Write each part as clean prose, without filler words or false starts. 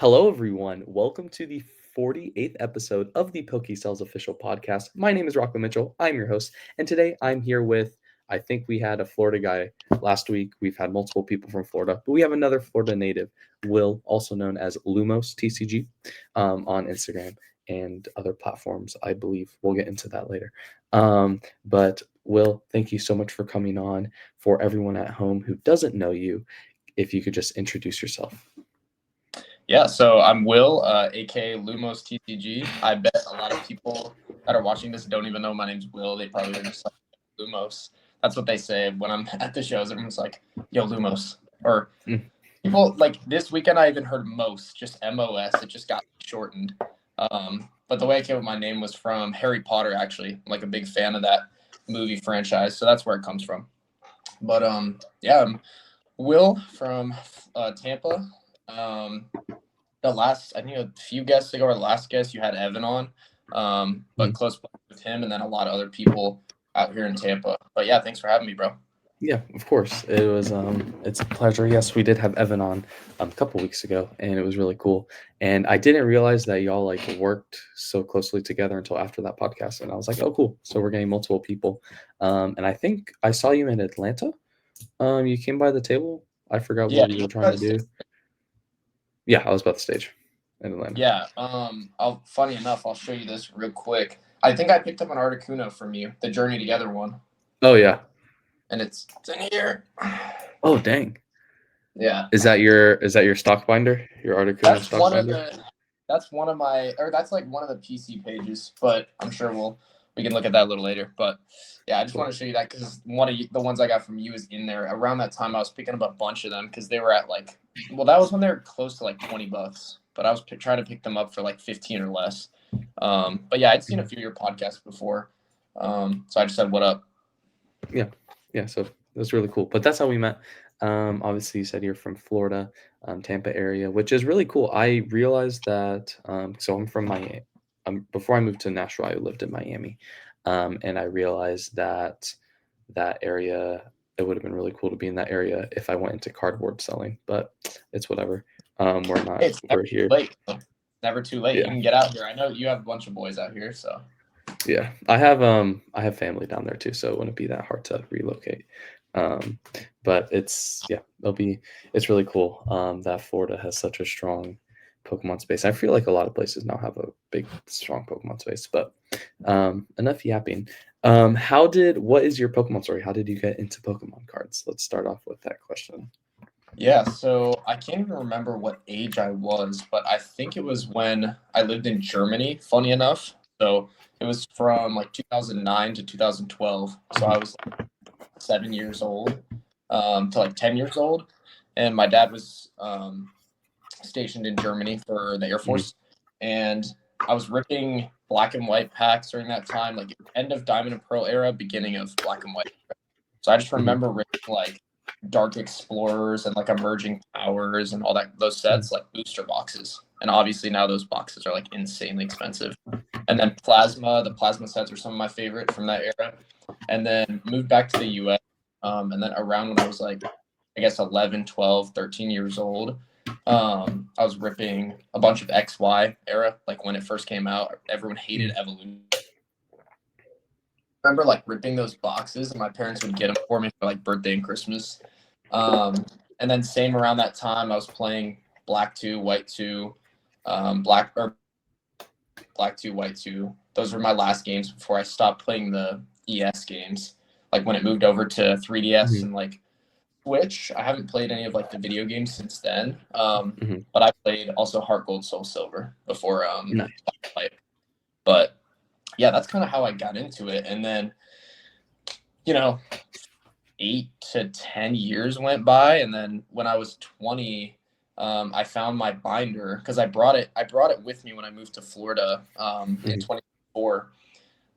Hello, everyone. Welcome to the 48th episode of the PokéSells Official Podcast. My name is Rocco Mitchell. I'm your host. And today I'm here with, I think we had a Florida guy last week. We've had multiple people from Florida, but we have another Florida native, Will, also known as Lumos TCG, on Instagram and other platforms, I believe. We'll get into that later. But Will, thank you so much for coming on. For everyone at home who doesn't know you, if you could just introduce yourself. Yeah, so I'm Will, aka Lumos TCG. I bet a lot of people that are watching this don't even know my name's Will. They probably are just like Lumos. That's what they say when I'm at the shows. Everyone's like, "Yo, Lumos." Or people like this weekend. I even heard Mos, just MOS. It just got shortened. But the way I came up with my name was from Harry Potter. Actually, I'm like a big fan of that movie franchise, so that's where it comes from. But yeah, I'm Will from Tampa. I think a few guests ago, or the last guest, you had Evan on, but close with him, and then a lot of other people out here in Tampa. But yeah, thanks for having me, bro. Yeah, of course. It was it's a pleasure. Yes, we did have Evan on a couple weeks ago, and it was really cool. And I didn't realize that y'all like worked so closely together until after that podcast. And I was like, oh, cool. So we're getting multiple people. And I think I saw you in Atlanta. You came by the table. I forgot Yeah, what you were trying to do. Yeah, I was about the stage in Atlanta. Yeah. Funny enough, I'll show you this real quick. I think I picked up an Articuno from you, the Journey Together one. Oh yeah. And it's in here. Oh dang. Yeah. Is that your stock binder? Your Articuno stock binder? That's one of the PC pages, but I'm sure we can look at that a little later. But yeah, I just want to show you that because one of the ones I got from you is in there. Around that time, I was picking up a bunch of them because they were at that was when they were close to like $20, but I was trying to pick them up for like 15 or less. But yeah, I'd seen a few of your podcasts before, so I just said, "What up?" Yeah. So that's really cool. But that's how we met. Obviously, you said you're from Florida, Tampa area, which is really cool. I realized that. So I'm from Miami. Before I moved to Nashville, I lived in Miami, and I realized that area. It would have been really cool to be in that area if I went into cardboard selling, but it's whatever. We're not. We're here. Late. Never too late. Yeah. You can get out here. I know you have a bunch of boys out here, so. Yeah, I have family down there too, so it wouldn't be that hard to relocate. But it's really cool that Florida has such a strong Pokemon space. I feel like a lot of places now have a big, strong Pokemon space. But enough yapping. What is your Pokemon story? How did you get into Pokemon cards? Let's start off with that question. Yeah, so I can't even remember what age I was, but I think it was when I lived in Germany, funny enough. So it was from like 2009 to 2012. So I was like 7 years old to like 10 years old. And my dad was stationed in Germany for the Air Force. And I was ripping black and white packs during that time, like end of Diamond and Pearl era, beginning of black and white. So I just remember ripping like Dark Explorers and like Emerging Powers and all that, those sets, like booster boxes. And obviously now those boxes are like insanely expensive. And then the plasma sets are some of my favorite from that era. And then moved back to the US. And then around when I was like, I guess 11, 12, 13 years old, I was ripping a bunch of XY era, like when it first came out. Everyone hated Evolution. I remember like ripping those boxes, and my parents would get them for me for like birthday and Christmas. And then same around that time, I was playing Black 2, White 2, Black 2, White 2. Those were my last games before I stopped playing the ES games. Like when it moved over to 3DS and like Switch, I haven't played any of like the video games since then. But I played also Heart Gold, Soul Silver before But yeah, that's kind of how I got into it. And then, 8 to 10 years went by. And then when I was 20, I found my binder because I brought it with me when I moved to Florida in 2024.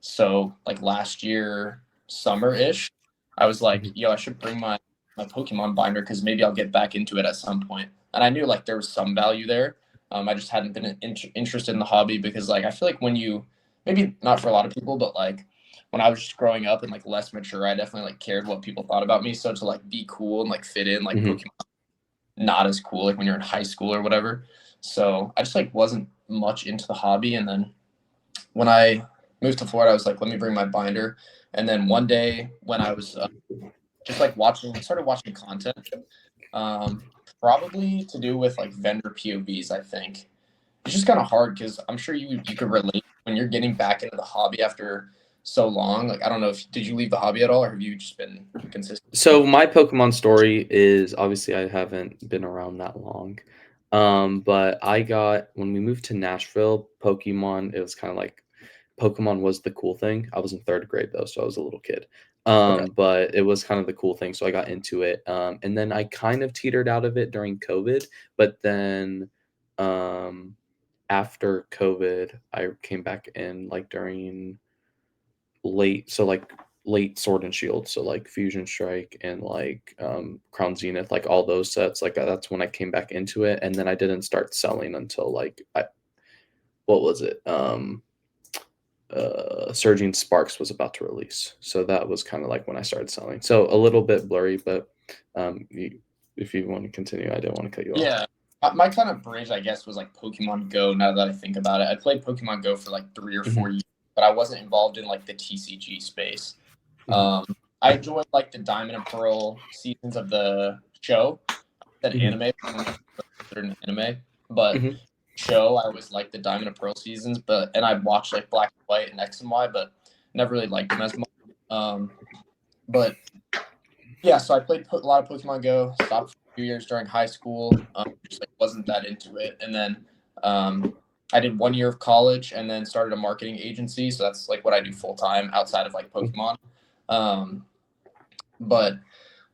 So like last year, summer-ish, I was like, I should bring my Pokemon binder because maybe I'll get back into it at some point. And I knew like there was some value there. I just hadn't been interested in the hobby because like I feel like when you, maybe not for a lot of people, but like when I was just growing up and like less mature, I definitely like cared what people thought about me. So to like be cool and like fit in, like Pokemon not as cool like when you're in high school or whatever. So I just like wasn't much into the hobby. And then when I moved to Florida, I was like, let me bring my binder. And then one day when I was just like started watching content, probably to do with like vendor POVs, I think. It's just kind of hard because I'm sure you could relate when you're getting back into the hobby after so long. Like, I don't know did you leave the hobby at all, or have you just been consistent? So my Pokemon story is, obviously I haven't been around that long. But when we moved to Nashville, Pokemon, it was kind of like Pokemon was the cool thing. I was in third grade though, so I was a little kid. Okay. But it was kind of the cool thing, so I got into it. And then I kind of teetered out of it during COVID, but then after COVID, I came back in like during late Sword and Shield, so like Fusion Strike and like Crown Zenith, like all those sets. Like that's when I came back into it, and then I didn't start selling until what was it? Surging Sparks was about to release, so that was kind of like when I started selling. So a little bit blurry, but if you want to continue, I didn't want to cut you off. Yeah. My kind of bridge, I guess, was like Pokemon Go. Now that I think about it, I played Pokemon Go for like 3 or 4 years, but I wasn't involved in like the TCG space. I enjoyed like the Diamond and Pearl seasons of the show. That anime, considered an anime, but show I always liked the Diamond and Pearl seasons. And I watched like Black and White and X and Y, but never really liked them as much. But yeah, so I played a lot of Pokemon Go. Stopped for a few years during high school. Just like wasn't that into it, and then I did 1 year of college and then started a marketing agency. So that's like what I do full time outside of like Pokemon. But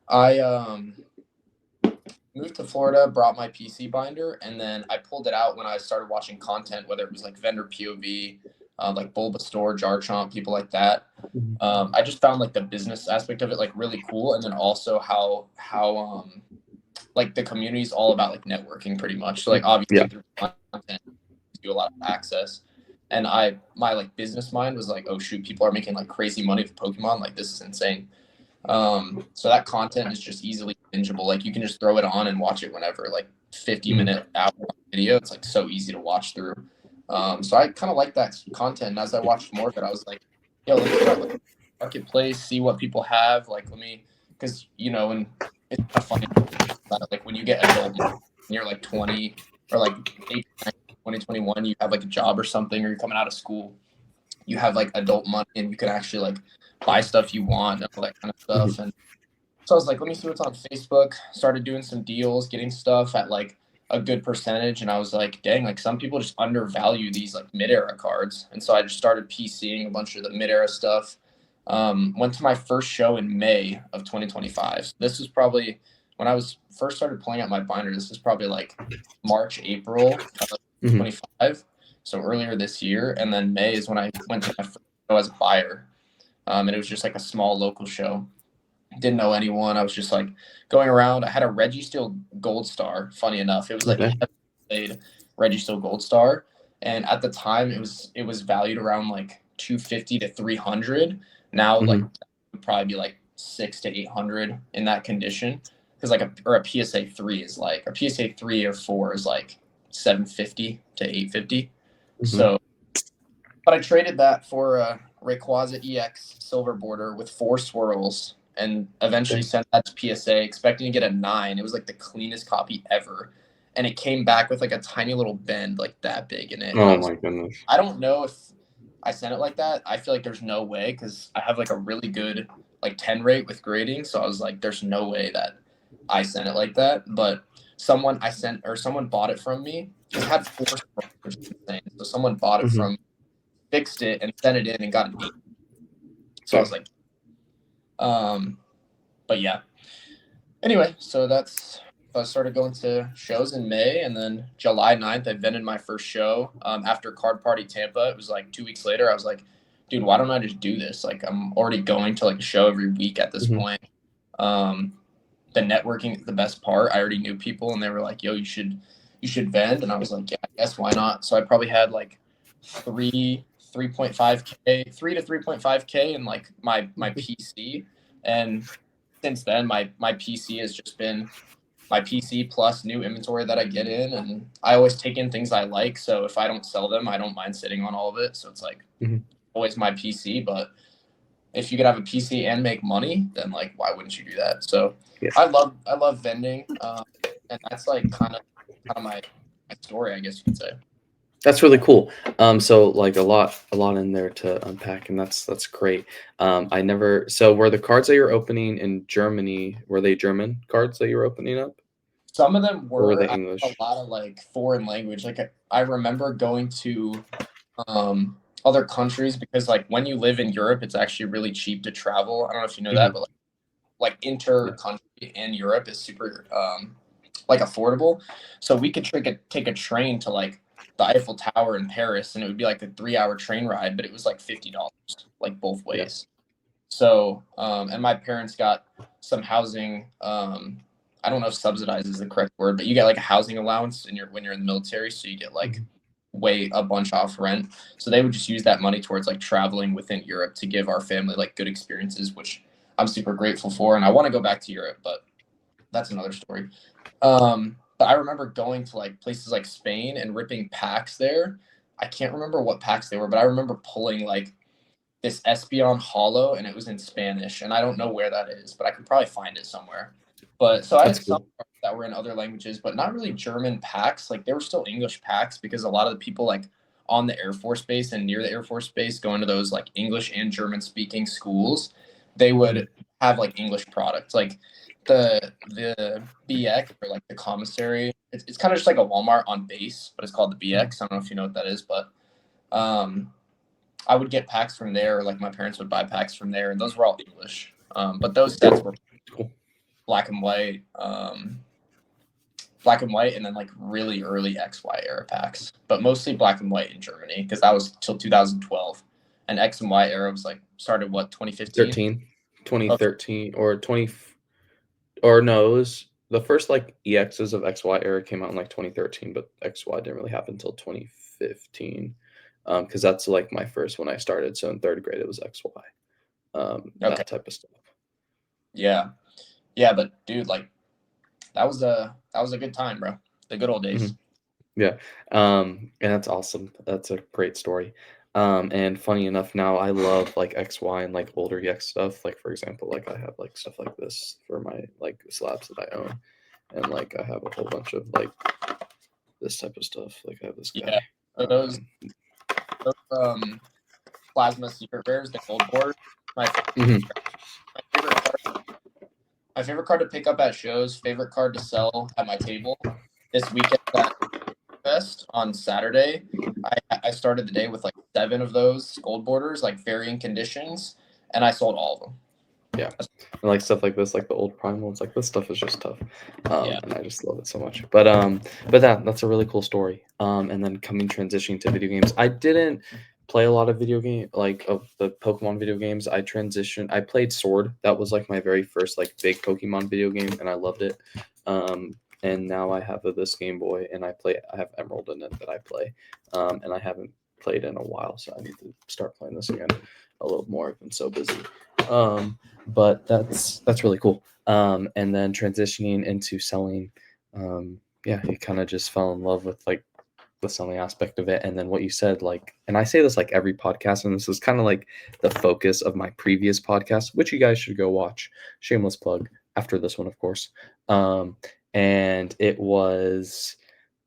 I moved to Florida, brought my PC binder, and then I pulled it out when I started watching content, whether it was like vendor POV, like Bulbasaur, Jarchomp, people like that. I just found like the business aspect of it like really cool, and then also how like the community is all about like networking pretty much. So like obviously through content, you do a lot of access. And my like business mind was like, oh shoot, people are making like crazy money with Pokemon. Like this is insane. So that content is just easily bingeable. Like you can just throw it on and watch it whenever, like 50-minute hour video. It's like so easy to watch through. So I kind of like that content. And as I watched more of it, I was like, yo, let me start like marketplace, see what people have. Like, because and it's kind of funny about it. Like when you get adult, when you're like 20 or like 18, 2021, you have like a job or something, or you're coming out of school, you have like adult money and you can actually like buy stuff you want and all that kind of stuff. And so I was like, let me see what's on Facebook. Started doing some deals, getting stuff at like a good percentage. And I was like, dang, like some people just undervalue these like mid-era cards. And so I just started PCing a bunch of the mid-era stuff. Went to my first show in May of 2025. So this was probably when I was first started playing out my binder. This was probably like March, April of 2025. So earlier this year. And then May is when I went to my first show as a buyer. And it was just like a small local show. Didn't know anyone. I was just like going around. I had a Registeel Gold Star. Funny enough, it was like a Registeel Gold Star, and at the time it was valued around like 250 to 300. Now like would probably be like 600 to 800 in that condition, because like a PSA 3 is like a PSA 3 or 4 is like 750 to 850. So, but I traded that for a Rayquaza EX silver border with 4 swirls, and eventually sent that to PSA, expecting to get a 9. It was like the cleanest copy ever, and it came back with like a tiny little bend like that big in it. Oh my goodness! I don't know if I sent it like that. I feel like there's no way, because I have like a really good like 10 rate with grading. So I was like, there's no way that I sent it like that. But someone bought it from me. It had 4 swirls, which is insane. So someone bought it from me, fixed it, and sent it in and got an 8. So I was like, but yeah. Anyway, so I started going to shows in May, and then July 9th, I vended my first show. After Card Party Tampa, it was like 2 weeks later. I was like, dude, why don't I just do this? Like, I'm already going to like a show every week at this point. The networking is the best part. I already knew people, and they were like, yo, you should vend. And I was like, yeah, I guess why not? So I probably had like 3.5K, 3 to 3.5K in like my PC. And since then, my PC has just been my PC plus new inventory that I get in, and I always take in things I like. So if I don't sell them, I don't mind sitting on all of it. So it's like always my PC. But if you could have a PC and make money, then like why wouldn't you do that? So I love vending, and that's like kind of my story, I guess you could say. That's really cool. So like a lot in there to unpack, and that's great. So were the cards that you're opening in Germany, were they German cards that you were opening up? Some of them Or were were they English? a lot of like foreign language. Like I remember going to other countries because like when you live in Europe, it's actually really cheap to travel. I don't know if you know that, but like inter country in Europe is super like affordable. So we could take a train to like the Eiffel Tower in Paris, and it would be like a 3-hour train ride, but it was like $50 like both ways. So and my parents got some housing. I don't know if subsidized is the correct word, but you get like a housing allowance when you're in the military, so you get like way a bunch off rent. So they would just use that money towards like traveling within Europe to give our family like good experiences, which I'm super grateful for. And I want to go back to Europe, but that's another story. But I remember going to like places like Spain and ripping packs there. I can't remember what packs they were, but I remember pulling like this Espeon Hollow, and it was in Spanish, and I don't know where that is, but I could probably find it somewhere. But so I had some that were in other languages, but not really German packs. Like they were still English packs because a lot of the people like on the Air Force Base and near the Air Force Base going to those like English and German speaking schools, they would have like English products. Like the BX or like the commissary, it's kind of just like a Walmart on base, but it's called the BX. I don't know if you know what that is, but I would get packs from there, or like my parents would buy packs from there, and those were all English. But those sets were black and white, and then like really early XY era packs, but mostly black and white in Germany because that was till 2012, and X and Y era was like started 2015? 2013 or 20, or no, it was the first like EXs of XY era came out in like 2013, but XY didn't really happen until 2015. Because that's like my first when I started. So in third grade, it was XY, that type of stuff. Yeah, but dude, like that was a good time, bro. The good old days. Yeah, and that's awesome. That's a great story. And funny enough, now I love like XY and like older EX stuff. Like for example, like I have like stuff like this for my like slabs that I own, and like I have a whole bunch of like this type of stuff. Like I have this guy. So those plasma secret rares, the gold board. My favorite card to pick up at shows, favorite card to sell at my table. This weekend at Fest on Saturday, I started the day with like 7 of those gold borders, like varying conditions, and I sold all of them. Yeah, and like stuff like this, like the old primals, like this stuff is just tough, and I just love it so much. But that's a really cool story. And then transitioning to video games, I didn't play a lot of video game like of the Pokemon video games. I played Sword. That was like my very first like big Pokemon video game, and I loved it. And now I have this Game Boy, and I have Emerald in it that I play, and I haven't played in a while, so I need to start playing this again a little more. I've been so busy. But that's really cool. And then transitioning into selling, you kind of just fell in love with like the selling aspect of it. And then what you said, like, and I say this like every podcast, and this is kind of like the focus of my previous podcast, which you guys should go watch. Shameless plug after this one, of course. And it was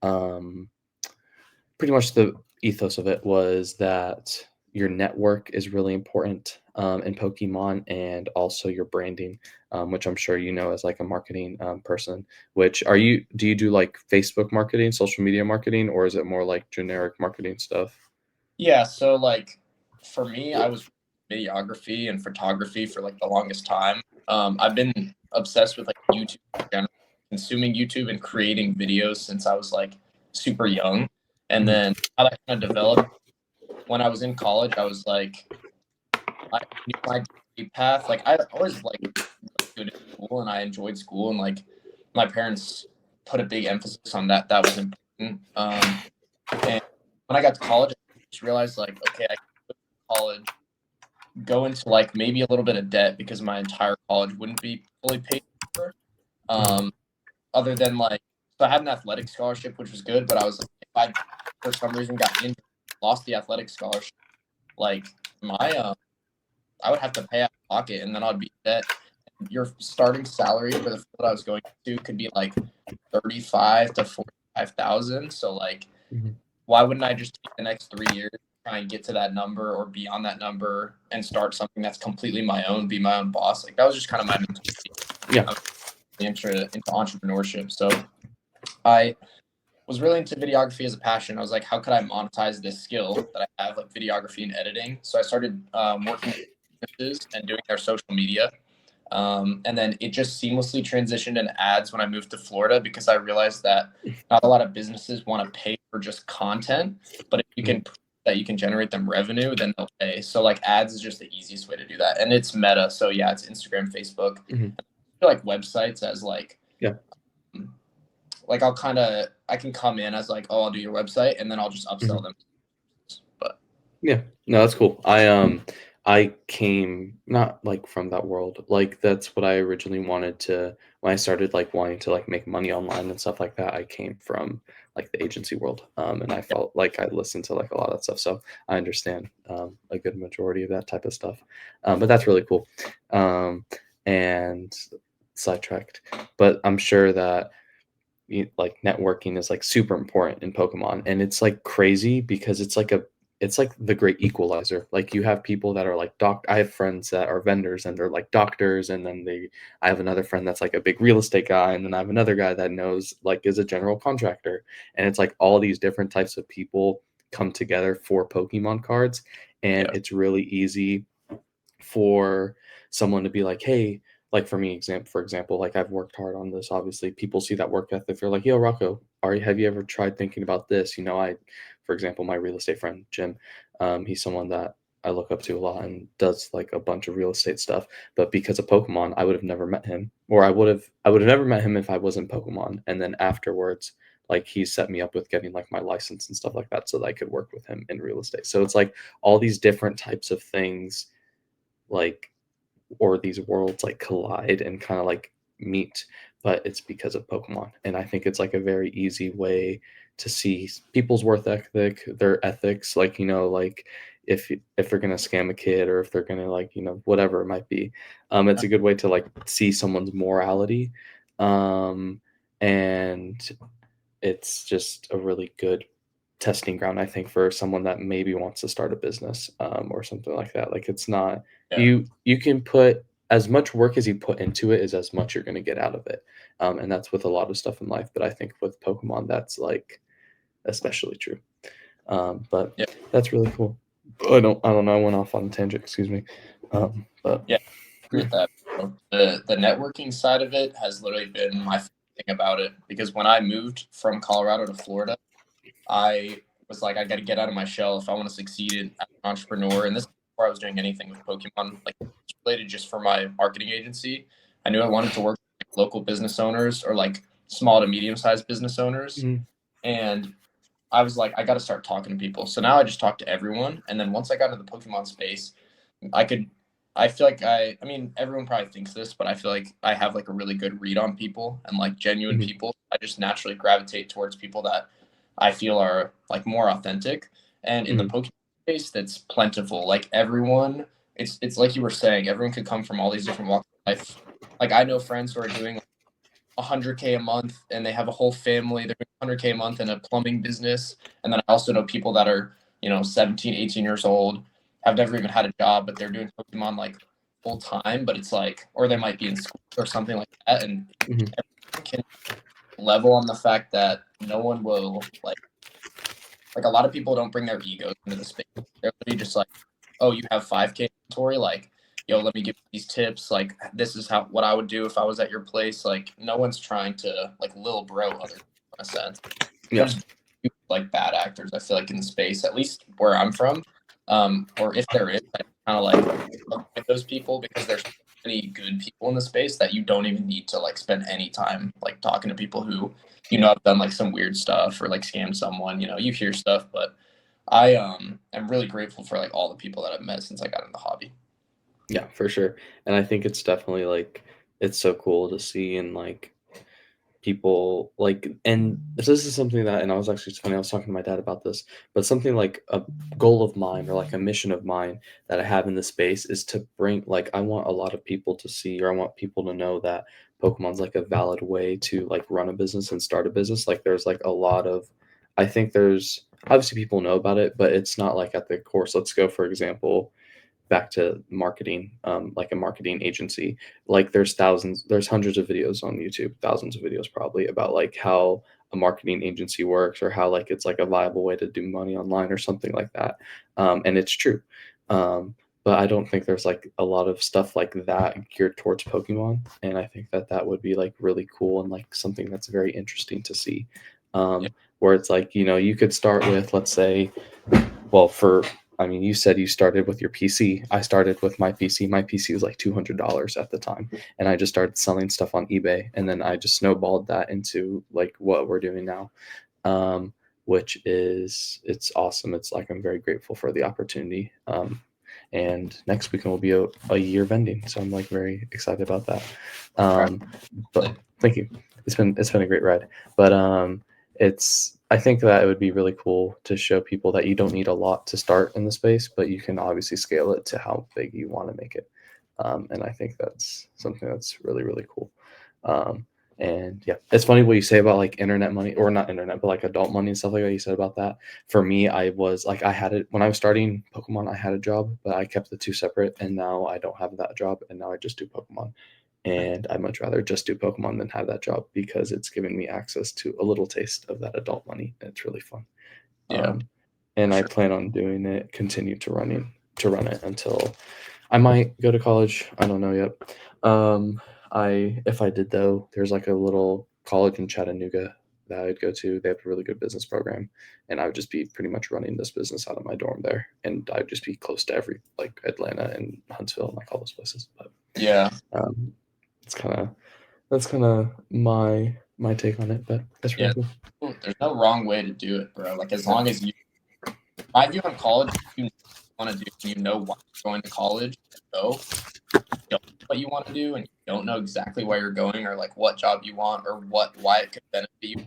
pretty much the ethos of it was that your network is really important in Pokemon, and also your branding, which I'm sure you know as like a marketing person. Do you do like Facebook marketing, social media marketing, or is it more like generic marketing stuff? Yeah, so like for me, I was videography and photography for like the longest time. I've been obsessed with like YouTube in general, consuming YouTube and creating videos since I was like super young. And then how that kind of developed when I was in college, I was like, I knew my path. Like I always like good at school, and I enjoyed school, and like my parents put a big emphasis on that. That was important. And when I got to college, I just realized like, okay, I can go to college, go into like maybe a little bit of debt because my entire college wouldn't be fully paid for. other than like, so I had an athletic scholarship, which was good, but I was like, if I for some reason got injured, lost the athletic scholarship, like I would have to pay out of pocket, and then I'd be in debt. Your starting salary for the field I was going to could be like 35 to 45,000. So like, why wouldn't I just take the next 3 years, try and get to that number or be on that number and start something that's completely my own, be my own boss? Like that was just kind of my mentality. Yeah. Into entrepreneurship. So I was really into videography as a passion. I was like, how could I monetize this skill that I have, like videography and editing? So I started working with businesses and doing their social media. And then it just seamlessly transitioned in ads when I moved to Florida, because I realized that not a lot of businesses want to pay for just content, but if you can prove that you can generate them revenue, then they'll pay. So like ads is just the easiest way to do that. And it's Meta. So yeah, it's Instagram, Facebook, like websites as like, like I can come in as like, oh, I'll do your website, and then I'll just upsell them. But yeah, no, that's cool. I came not like from that world. Like that's what I originally wanted to, when I started like wanting to like make money online and stuff like that. I came from like the agency world. And I felt like I listened to like a lot of that stuff. So I understand a good majority of that type of stuff. But that's really cool. And sidetracked. But I'm sure that like networking is like super important in Pokemon, and it's like crazy because it's like the great equalizer. Like you have people that are like I have friends that are vendors and they're like doctors, and then I have another friend that's like a big real estate guy, and then I have another guy that knows like is a general contractor, and it's like all these different types of people come together for Pokemon cards, and it's really easy for someone to be like, hey, like for me, for example, like I've worked hard on this. Obviously, people see that work ethic. They're like, yo, Rocco, have you ever tried thinking about this? For example, my real estate friend, Jim, he's someone that I look up to a lot and does like a bunch of real estate stuff. But because of Pokemon, I would have never met him, or I would have never met him if I wasn't Pokemon. And then afterwards, like he set me up with getting like my license and stuff like that so that I could work with him in real estate. So it's like all these different types of things, like, or these worlds like collide and kind of like meet, but it's because of Pokemon. And I think it's like a very easy way to see people's worth ethic, their ethics, like, like if they're going to scam a kid, or if they're going to like, whatever it might be. It's a good way to like see someone's morality. And it's just a really good testing ground, I think, for someone that maybe wants to start a business, or something like that. Like it's not, you can put as much work as you put into it is as much you're going to get out of it. And that's with a lot of stuff in life, but I think with Pokemon, that's like especially true. But that's really cool. I don't know. I went off on a tangent, excuse me. But yeah, I agree with that. The networking side of it has literally been my favorite thing about it, because when I moved from Colorado to Florida, I was like, I got to get out of my shell if I want to succeed as an entrepreneur. And this is before I was doing anything with Pokemon, like it's related just for my marketing agency. I knew I wanted to work with local business owners, or like small to medium sized business owners. And I was like, I got to start talking to people. So now I just talk to everyone. And then once I got into the Pokemon space, I feel like I mean, everyone probably thinks this, but I feel like I have like a really good read on people and like genuine people. I just naturally gravitate towards people that I feel are like more authentic. And in the Pokemon space, that's plentiful. Like everyone, it's like you were saying, everyone could come from all these different walks of life. Like I know friends who are doing 100K a month, and they have a whole family. They're doing 100K a month in a plumbing business. And then I also know people that are, 17, 18 years old, have never even had a job, but they're doing Pokemon like full time. But it's like, or they might be in school or something like that. And everyone can level on the fact that no one will like a lot of people don't bring their egos into the space. They're literally just like, oh, you have 5K inventory, like, yo, let me give you these tips. Like, this is what I would do if I was at your place. Like, no one's trying to like lil bro other people in a sense. There's like bad actors, I feel like, in the space, at least where I'm from. Or if there is, I kind of like with those people, because there's so many good people in the space that you don't even need to like spend any time like talking to people who have done like some weird stuff or like scammed someone. You hear stuff, but I am really grateful for like all the people that I've met since I got in the hobby. Yeah, for sure. And I think it's definitely like, it's so cool to see, and like people like, and this is something that, and I was actually, it's funny, I was talking to my dad about this, but something like a goal of mine or like a mission of mine that I have in this space is to bring, like, I want a lot of people to see, or I want people to know that Pokemon's like a valid way to like run a business and start a business. Like there's like a lot of, I think there's obviously people know about it, but it's not like at the course. Let's go, for example, back to marketing, like a marketing agency. Like there's hundreds of videos on YouTube, thousands of videos probably about like how a marketing agency works, or how like it's like a viable way to do money online or something like that. And it's true. But I don't think there's like a lot of stuff like that geared towards Pokemon. And I think that that would be like really cool and like something that's very interesting to see. Yeah. Where it's like, you could start with, let's say, well, I mean, you said you started with your PC. I started with my PC. My PC was like $200 at the time. And I just started selling stuff on eBay. And then I just snowballed that into like what we're doing now, um, which is, it's awesome. It's like, I'm very grateful for the opportunity. And next weekend will be a year vending. So I'm like very excited about that. But thank you. It's been a great ride. But I think that it would be really cool to show people that you don't need a lot to start in the space, but you can obviously scale it to how big you want to make it. And I think that's something that's really, really cool. And yeah, it's funny what you say about like internet money, or not internet, but like adult money and stuff like that. You said about that. For me, I was like, I had it when I was starting Pokemon, I had a job, but I kept the two separate. And now I don't have that job. And now I just do Pokemon. And I'd much rather just do Pokemon than have that job, because it's giving me access to a little taste of that adult money. And it's really fun. Yeah. And I Sure. plan on doing it, continue to run it until I might go to college. I don't know yet. If I did though, there's like a little college in Chattanooga that I'd go to. They have a really good business program, and I would just be pretty much running this business out of my dorm there, and I'd just be close to every, like Atlanta and Huntsville and like all those places. But Yeah. um, it's kind of that's kind of my take on it. But that's Yeah. really cool. There's no wrong way to do it, bro. Like as long as my view on college, you want to do, you know why you're going to college, go. Don't know what you want to do, and you don't know exactly where you're going, or like what job you want, or why it could benefit you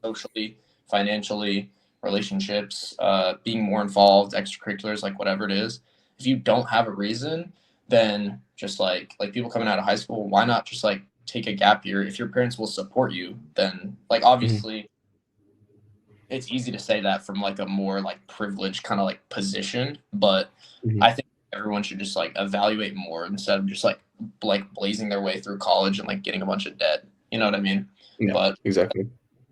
socially, financially, relationships, being more involved, extracurriculars, like whatever it is. If you don't have a reason, then just like people coming out of high school, why not just like take a gap year? If your parents will support you, then like obviously it's easy to say that from like a more like privileged kind of like position, but Mhm. I think everyone should just like evaluate more instead of just like blazing their way through college and like getting a bunch of debt. You know what I mean? Yeah, But exactly.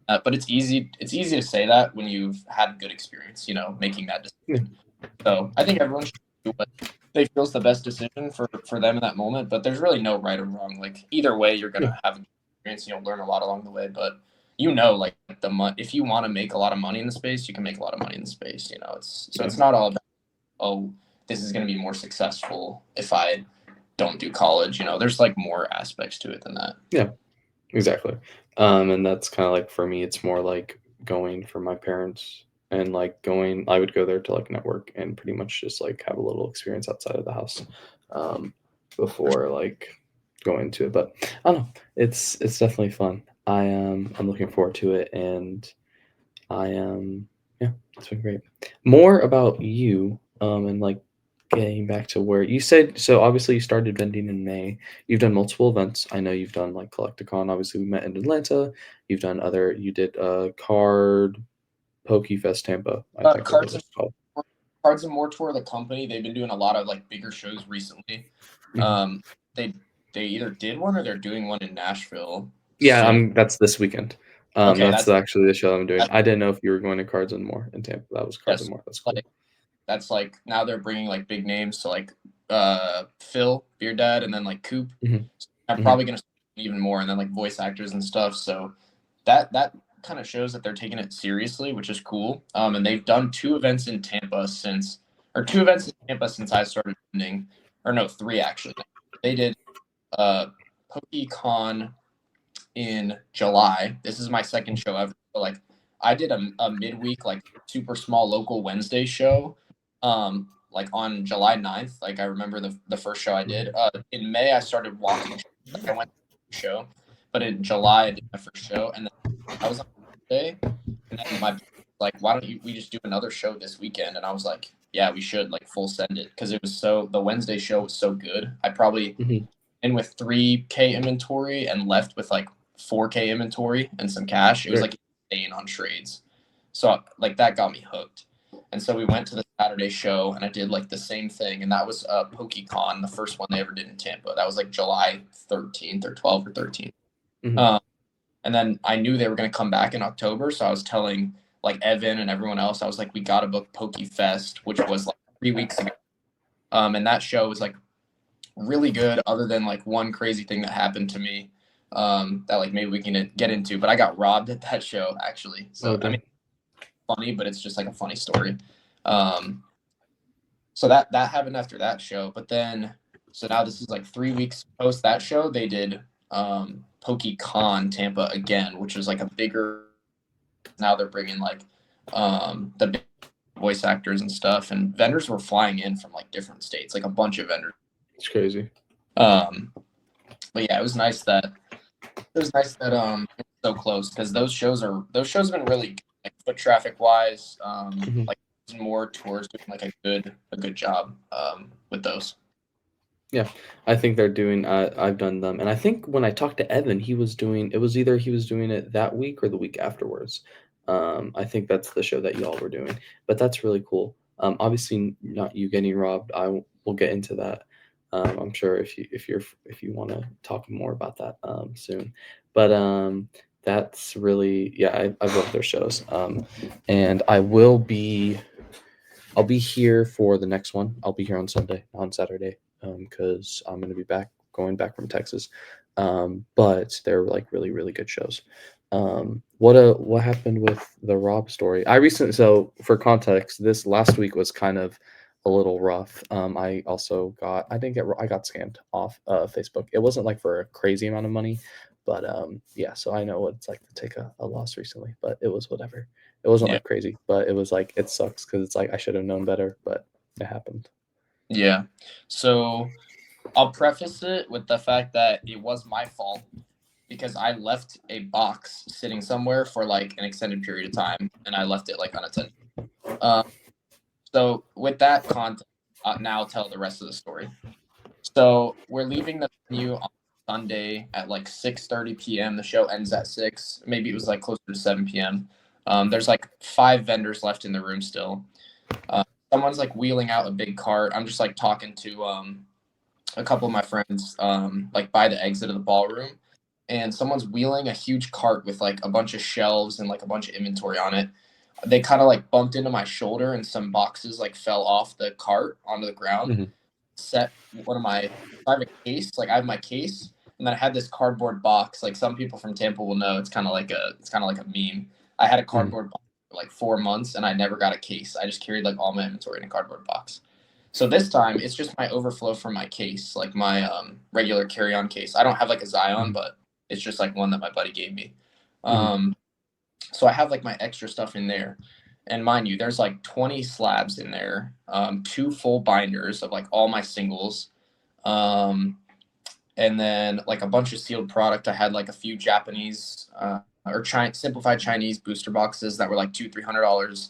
but it's easy to say that when you've had good experience, making that decision. So I think everyone should do what they feel is the best decision for them in that moment. But there's really no right or wrong. Like either way, you're Yeah. gonna have experience. You'll learn a lot along the way. But like if you want to make a lot of money in the space, you can make a lot of money in the space. It's not all about, oh, this is gonna be more successful if I don't do college. There's like more aspects to it than that. Yeah, exactly. And that's kind of like, for me, it's more like going for my parents, and like I would go there to like network and pretty much just like have a little experience outside of the house, before like going to it. But I don't know. It's definitely fun. I'm looking forward to it, and I am, yeah, it's been great. More about you, and like getting back to where you said, so obviously you started vending in May. You've done multiple events. I know you've done like Collecticon. Obviously, we met in Atlanta. You did card PokéFest Tampa, I think is what Cards it's called. and More Tour, the company, they've been doing a lot of like bigger shows recently. Mhm. They either did one or they're doing one in Nashville Yeah, soon. that's this weekend. Okay, That's actually the show I'm doing. that's I didn't know if you were going to Cards and More in Tampa. That was Cards and yes, More. That's cool. like that's like now they're bringing like big names to like Phil Beer Dad, and then like Coop. Hmm. So I'm Hmm. probably gonna even more, and then like voice actors and stuff. So that kind of shows that they're taking it seriously, which is cool. And they've done two events in Tampa since I started attending, or no, three actually. They did PokéCon in July. This is my second show ever. So, like I did a midweek like super small local Wednesday show. Like on July 9th. Like I remember the first show I did. In May I started walking. I went to the show. but in July I did my first show, and then I was on Thursday, and then my like, why don't we just do another show this weekend? And I was like, yeah, we should like full send it, because it was the Wednesday show was so good. I probably in with 3K inventory and left with like 4K inventory and some cash. It was like insane on trades. So like that got me hooked. And so we went to the Saturday show and I did like the same thing. And that was PokéCon, the first one they ever did in Tampa. That was like July 13th or 12th or 13th. And then I knew they were going to come back in October. So I was telling like Evan and everyone else, I was like, we got to book PokéFest, which was like 3 weeks ago. And that show was like really good, other than like one crazy thing that happened to me that like maybe we can get into. But I got robbed at that show, actually. So I mean, funny, but it's just like a funny story. So that happened after that show. But then, so now this is like 3 weeks post that show, they did PokéCon Tampa again, which was like a bigger. Now they're bringing like the big voice actors and stuff, and vendors were flying in from like different states, like a bunch of vendors. It's crazy. But yeah, it was nice that it's so close, because those shows have been really good, like foot traffic wise. Like more tours doing like a good job with those. Yeah, I think they're doing. I've done them, and I think when I talked to Evan, he was doing it that week or the week afterwards. I think that's the show that y'all were doing, but that's really cool. Obviously not you getting robbed. We'll get into that. I'm sure if you want to talk more about that soon, but that's really, yeah, I love their shows. And I'll be here for the next one. I'll be here on Saturday, because I'm going to be going back from Texas. But they're like really, really good shows. What happened with the Rob story? So for context, this last week was kind of a little rough. I got scammed off Facebook. It wasn't like for a crazy amount of money, but yeah, so I know what it's like to take a loss recently, but it was whatever. It wasn't like crazy, but it was like, it sucks because it's like I should have known better, but it happened. Yeah. So I'll preface it with the fact that it was my fault, because I left a box sitting somewhere for like an extended period of time, and I left it like unattended. So with that context, now I'll tell the rest of the story. So we're leaving the venue on Sunday at like 6:30 p.m. The show ends at 6. Maybe it was like closer to 7 p.m. There's like 5 vendors left in the room still. Someone's like wheeling out a big cart. I'm just like talking to a couple of my friends like by the exit of the ballroom, and someone's wheeling a huge cart with like a bunch of shelves and like a bunch of inventory on it. They kind of like bumped into my shoulder, and some boxes like fell off the cart onto the ground. Set I have a case, like I have my case, and then I had this cardboard box. Like some people from Tampa will know, it's kind of like a meme. I had a cardboard box for like 4 months, and I never got a case. I just carried like all my inventory in a cardboard box. So this time it's just my overflow from my case, like my regular carry-on case. I don't have like a Zion, but it's just like one that my buddy gave me. So I have like my extra stuff in there. And mind you, there's like 20 slabs in there, 2 full binders of like all my singles. And then like a bunch of sealed product. I had like a few Japanese or simplified Chinese booster boxes that were like $200-$300.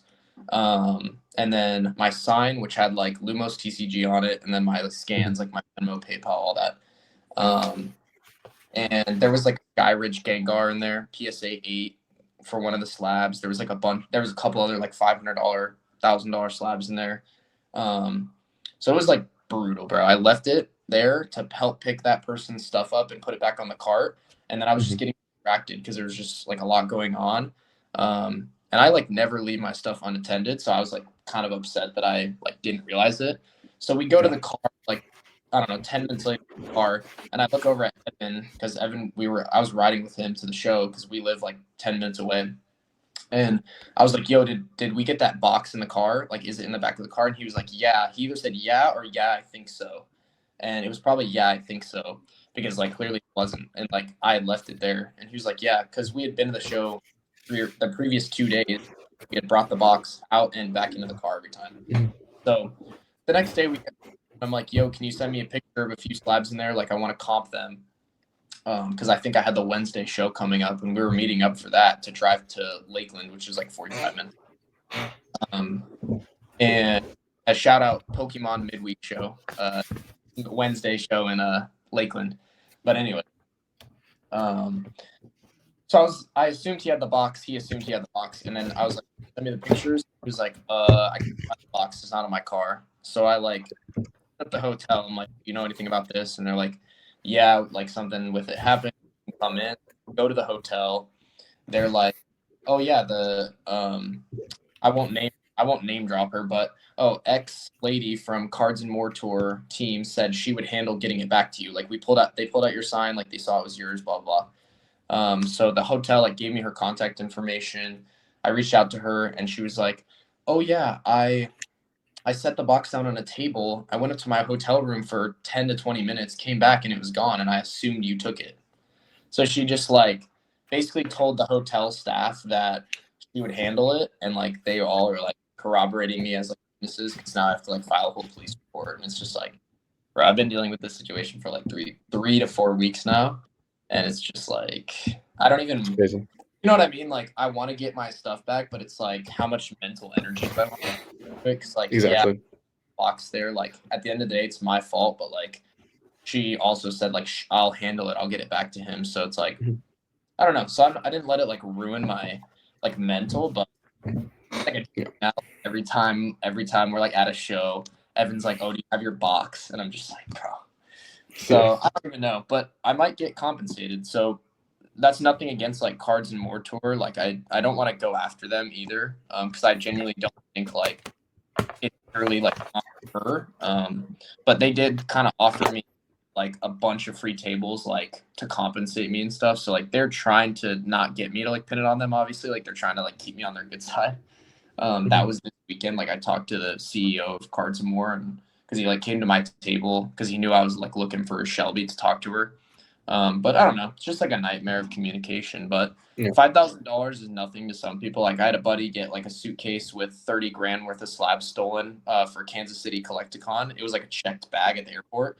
And then my sign, which had like Lumos TCG on it, and then my scans, like my Venmo, PayPal, all that. And there was like a Sky Ridge Gengar in there, PSA 8 for one of the slabs. There was like a couple other like $500, $1,000 slabs in there. So it was like brutal, bro. I left it there to help pick that person's stuff up and put it back on the cart. And then I was just getting distracted because there was just like a lot going on. And I like never leave my stuff unattended. So I was like kind of upset that I like didn't realize it. So we go to the car, like, I don't know, 10 minutes later in the car, and I look over at Evan, because Evan, I was riding with him to the show because we live like 10 minutes away. And I was like, yo, did we get that box in the car? Like, is it in the back of the car? And he was like, yeah. He either said yeah or yeah, I think so. And it was probably yeah, I think so, because like clearly it wasn't. And like I had left it there. And he was like, yeah, because we had been to the show the previous 2 days. We had brought the box out and back into the car every time. So the next day I'm like, yo, can you send me a picture of a few slabs in there? Like I want to comp them. because I think I had the Wednesday show coming up, and we were meeting up for that to drive to Lakeland, which is like 45 minutes. And a shout out Pokemon midweek show, Wednesday show in Lakeland. But anyway, so I assumed he had the box. He assumed he had the box, and then I was like, "Send me the pictures." He was like, I can't find the box. It's not in my car." So I like at the hotel. I'm like, "You know anything about this?" And they're like, "Yeah, like something with it happened. Come in, go to the hotel." They're like, "Oh yeah, the I won't name drop her, but ex lady from Cards and More Tour team said she would handle getting it back to you. Like they pulled out your sign, like they saw it was yours, blah blah." So the hotel like gave me her contact information. I reached out to her and she was like, "Oh yeah, I set the box down on a table. I went up to my hotel room for 10 to 20 minutes, came back and it was gone, and I assumed you took it." So she just like basically told the hotel staff that she would handle it, and like they all are like corroborating me as like witnesses, because now I have to like file a whole police report, and it's just like, bro, I've been dealing with this situation for like three to 4 weeks now, and it's just like I don't even, It's crazy. you know what I mean? Like I want to get my stuff back, but it's like how much mental energy do I want to fix? Like Exactly. box there. Like at the end of the day, it's my fault, but like she also said like I'll handle it. I'll get it back to him. So it's like I don't know. So I didn't let it like ruin my like mental, but like every time we're like at a show, Evan's like, "Oh, do you have your box?" And I'm just like, "Bro." So I don't even know, but I might get compensated. So that's nothing against like Cards and More Tour. Like I don't want to go after them either, because I genuinely don't think like it's really like on her. But they did kind of offer me like a bunch of free tables like to compensate me and stuff. So like they're trying to not get me to like pin it on them. Obviously, like they're trying to like keep me on their good side. That was this weekend. Like I talked to the CEO of Cards and More, and because he like came to my table because he knew I was like looking for Shelby to talk to her. But I don't know. It's just like a nightmare of communication. But $5,000 is nothing to some people. Like I had a buddy get like a suitcase with 30 grand worth of slabs stolen for Kansas City Collecticon. It was like a checked bag at the airport.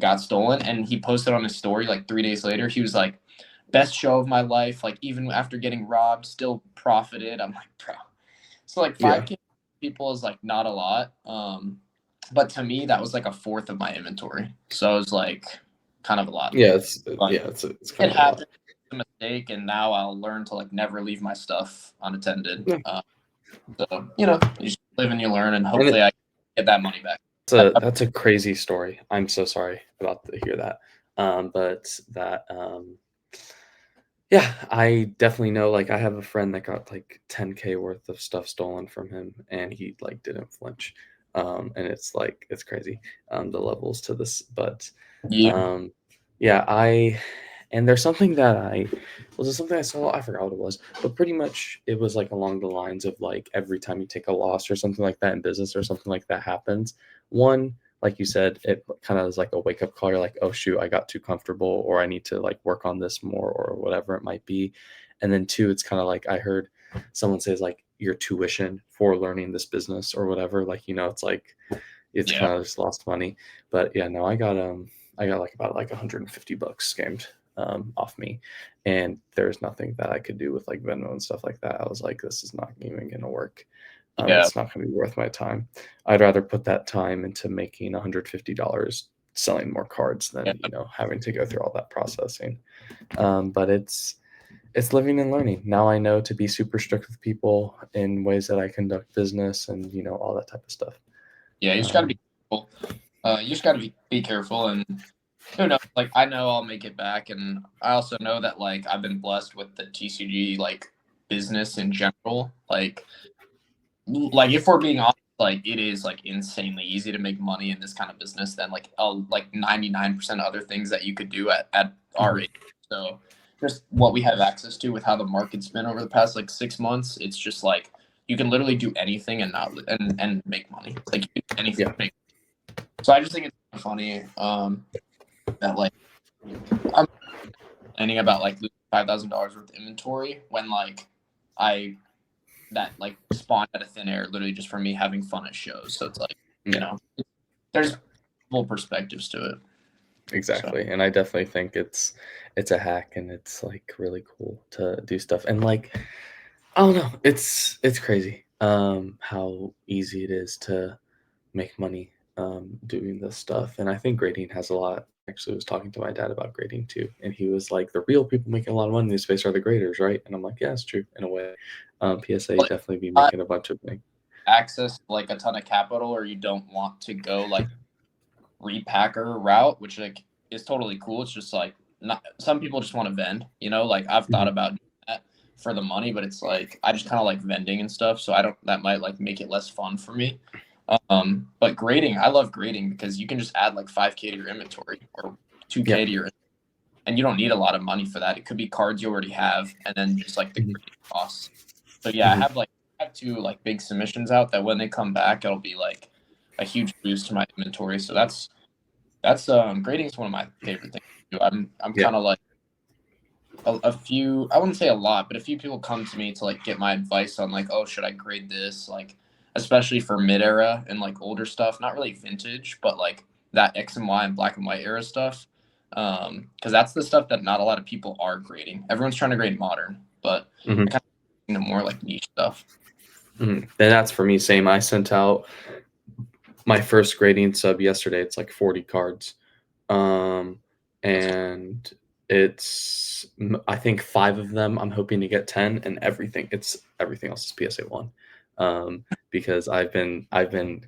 Got stolen, and he posted on his story like 3 days later. He was like, "Best show of my life. Like even after getting robbed, still profited." I'm like, bro. So like 5K people is like not a lot. But to me that was like a fourth of my inventory. So it was like kind of a lot. Yeah, it's kind of a lot. It's a mistake, and now I'll learn to like never leave my stuff unattended. Yeah. So you just live and you learn, and hopefully I get that money back. That's a crazy story. I'm so sorry about to hear that. But that yeah, I definitely know. Like I have a friend that got like 10K worth of stuff stolen from him, and he like didn't flinch. And it's like it's crazy the levels to this, but yeah, and there's something that was it something I saw? I forgot what it was, but pretty much it was like along the lines of like every time you take a loss or something like that in business or something like that happens, one, like you said, it kind of is like a wake up call. You're like, oh shoot, I got too comfortable, or I need to like work on this more, or whatever it might be. And then two, it's kind of like I heard someone says like your tuition for learning this business or whatever. Like, it's like it's kind of just lost money. But yeah, no, I got like about like $150 scammed off me, and there's nothing that I could do with like Venmo and stuff like that. I was like, this is not even gonna work. It's not gonna be worth my time. I'd rather put that time into making $150 selling more cards than having to go through all that processing. But it's living and learning. Now I know to be super strict with people in ways that I conduct business and all that type of stuff. Yeah, you just gotta be careful. You just gotta be careful, and who knows? Like I know I'll make it back, and I also know that like I've been blessed with the TCG like business in general. Like if we're being honest, like it is like insanely easy to make money in this kind of business than like 99% other things that you could do at our age. So just what we have access to with how the market's been over the past like 6 months, it's just like you can literally do anything and not and make money. Like you can do anything. Yeah. So I just think it's funny that like I'm complaining about like losing $5,000 worth of inventory when like that like spawned out of thin air literally just from me having fun at shows. So it's like there's multiple perspectives to it. Exactly. And I definitely think it's a hack, and it's like really cool to do stuff. And like, I don't know, it's crazy how easy it is to make money doing this stuff. And I think grading has a lot. Actually, was talking to my dad about grading too, and he was like, "The real people making a lot of money in this space are the graders, right?" And I'm like, "Yeah, it's true in a way. PSA Like, definitely be not making a bunch of money." access like a ton of capital, or you don't want to go like repacker route, which like is totally cool. It's just like not some people just want to vend, like I've thought Mhm. about doing that for the money, but it's like I just kind of like vending and stuff, so I don't that might like make it less fun for me. But grading, I love grading because you can just add like 5K to your inventory or 2K Yeah. to your, and you don't need a lot of money for that. It could be cards you already have and then just like the Mhm. grading costs. So yeah, Mhm. I have two like big submissions out that when they come back, it'll be like a huge boost to my inventory. So that's grading is one of my favorite things to do. I'm Yeah. kind of like a few, I wouldn't say a lot, but a few people come to me to like get my advice on like, oh, should I grade this? Like, especially for mid era and like older stuff, not really vintage, but like that X and Y and black and white era stuff. Because that's the stuff that not a lot of people are grading. Everyone's trying to grade modern, but I Mhm. kind of more like niche stuff. Mhm. And that's for me. Same. I sent out my first grading sub yesterday. It's like 40 cards. Um, and I think 5 of them I'm hoping to get 10, and everything else is PSA 1. Because I've been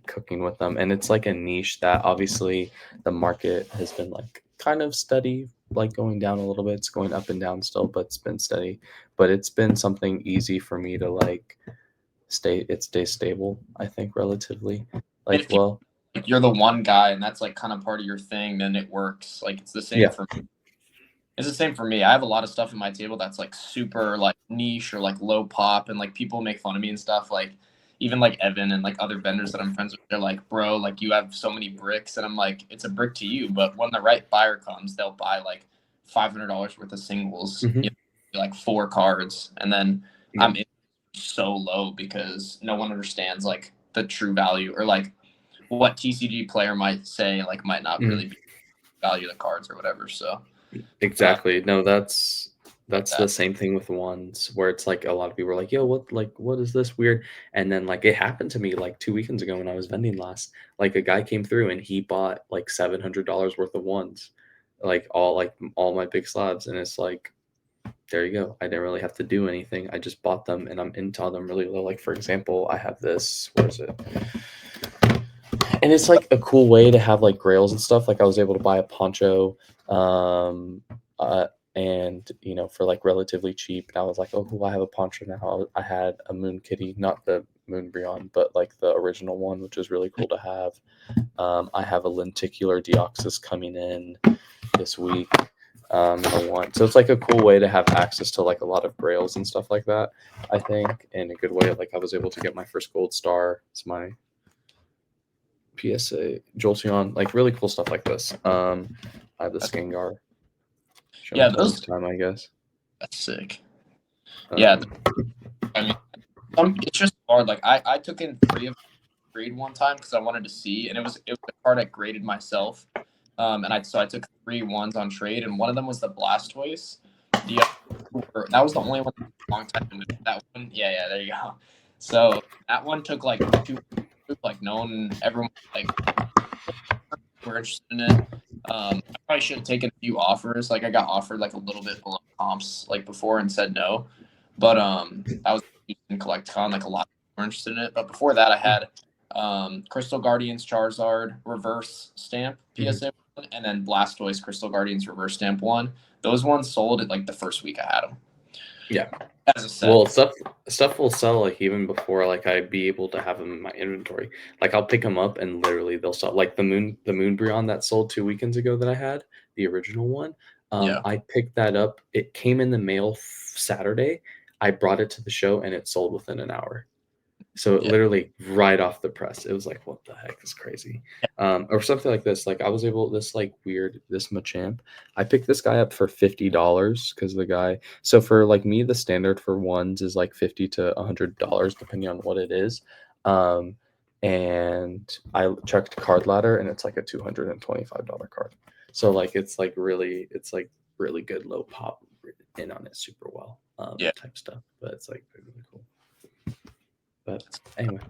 cooking with them, and it's like a niche that obviously the market has been like kind of steady, like going down a little bit. It's going up and down still, but it's been steady. But it's been something easy for me to like stay stable, I think, relatively. And Like, if well, you're the one guy and that's like kind of part of your thing, then it works. Like it's the same yeah. for It's the same for me. I have a lot of stuff in my table that's like super like niche or like low pop, and like people make fun of me and stuff. Like even like Evan and like other vendors that I'm friends with, they're like, "Bro, like you have so many bricks," and I'm like, "It's a brick to you," but when the right buyer comes, they'll buy like $500 worth of singles, Hmm. like 4 cards, and then Yeah. I'm in so low because no one understands like the true value or like what TCG player might say like might not Hmm. really be value the cards or whatever. So. Exactly. No, that's the That. same thing with ones where it's like a lot of people are like, "Yo, what is this weird?" And then like it happened to me like 2 weekends ago when I was vending last. Like a guy came through and he bought like $700 worth of ones, like all my big slabs, and it's like, there you go. I didn't really have to do anything. I just bought them and I'm into them really low. Like for example, I have this. Where is it? And it's like a cool way to have like grails and stuff. Like I was able to buy a poncho, um, uh, and for like relatively cheap. And I was like, oh, cool, I have a poncho now. I had a Moon Kitty, not the Moon Brion, but like the original one, which is really cool to have. I have a lenticular Deoxys coming in this week. So it's like a cool way to have access to like a lot of grails and stuff like that. I think in a good way. Like I was able to get my first gold star. It's my PSA, Jolteon, like really cool stuff like this. I have the Skangar. Show Yeah, and tell those this time, I guess. that's sick. Yeah, Um, I mean, it's just hard. Like I took in 3 of grade one time because I wanted to see, and it was a card I graded myself. And I took 3 ones on trade, and one of them was the Blastoise. The that was the only one long time to move. That one, yeah, there you go. So that one took like 2, like no one, everyone like were interested in it. I probably should have taken a few offers. Like I got offered like a little bit below comps like before and said no. But I was in CollectCon, like a lot of people were interested in it. But before that, I had Crystal Guardians Charizard reverse stamp mhm. PSA 1, and then Blastoise Crystal Guardians reverse stamp 1. Those ones sold at like the first week I had them Yeah. as a set. Well, stuff will sell like even before like I'd be able to have them in my inventory. Like I'll pick them up and literally they'll sell. Like the Moon Brion that sold 2 weekends ago that I had, the original one. Yeah. I picked that up. It came in the mail Saturday. I brought it to the show and it sold within an hour. So it Yeah. literally right off the press, it was like, what the heck is crazy? Or something like this. Like I was able, this like weird, this Machamp. I picked this guy up for $50 because the guy. So for like me, the standard for ones is like $50 to $100 depending on what it is. And I checked Card Ladder and it's like a $225 card. So like it's like really good low pop in on it super well, Yeah. type stuff. But it's like really cool. But anyway,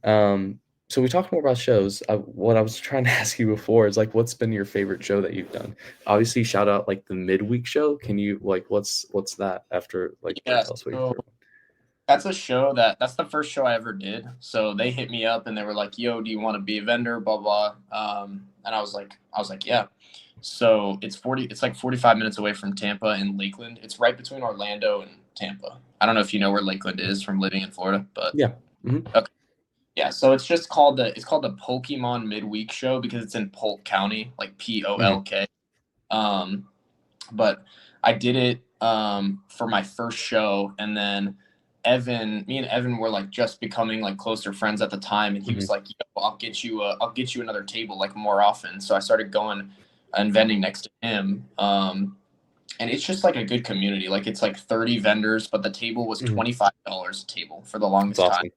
so we talked more about shows. What I was trying to ask you before is like, what's been your favorite show that you've done? Obviously, shout out like the midweek show. Can you like what's that after like Yeah. tell us what your So favorite one? that's a show that's the first show I ever did. So they hit me up and they were like, "Yo, do you want to be a vendor?" Blah blah. And I was like, yeah. So it's like 45 minutes away from Tampa and Lakeland. It's right between Orlando and Tampa. I don't know if you know where Lakeland is from living in Florida, but Yeah. Mm-hmm. okay. Yeah, so it's called the Pokemon Midweek Show because it's in Polk County, like Polk. But I did it for my first show, and then me and Evan were like just becoming like closer friends at the time, and he was like, "Yo, I'll get you another table like more often." So I started going and vending next to him. And it's just like a good community. Like it's like 30 vendors, but the table was $25 a table for the That's longest time. awesome.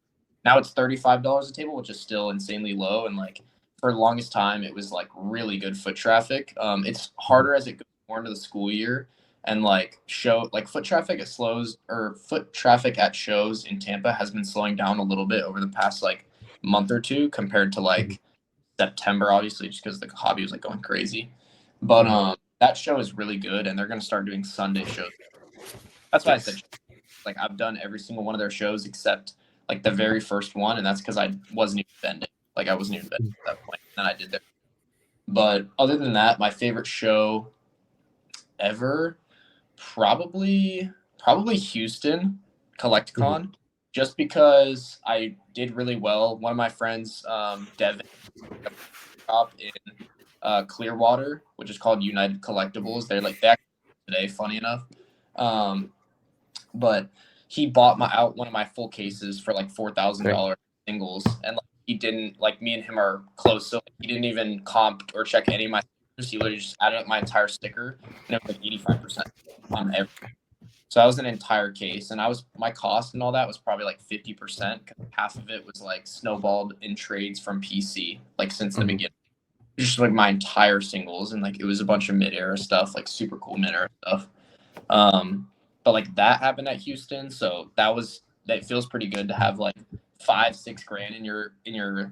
Now it's $35 a table, which is still insanely low. And like for the longest time, it was like really good foot traffic. It's harder as it goes more into the school year, and like foot traffic at shows in Tampa has been slowing down a little bit over the past like month or two compared to like September, obviously, just because the hobby was like going crazy. But that show is really good, and they're gonna start doing Sunday shows. That's why I said like I've done every single one of their shows except like the very first one, and that's because I wasn't even vending. Like I wasn't even vending at that point. And then I did that. But other than that, my favorite show ever, probably Houston CollectCon, just because I did really well. One of my friends, Devin, shop in Clearwater, which is called United Collectibles. They're like that today, funny enough. But he bought one of my full cases for like $4,000 singles, and like he didn't like me and him are close, so he didn't even comp or check any of my stickers. He literally just added up my entire sticker, and it was like 85% on everything. So that was an entire case, and my cost and all that was probably like 50%, because half of it was like snowballed in trades from PC, like since the beginning. Just like my entire singles, and like it was a bunch of mid-era stuff, like super cool mid-era stuff. But like that happened at Houston, so that feels pretty good to have like 5-6 grand in your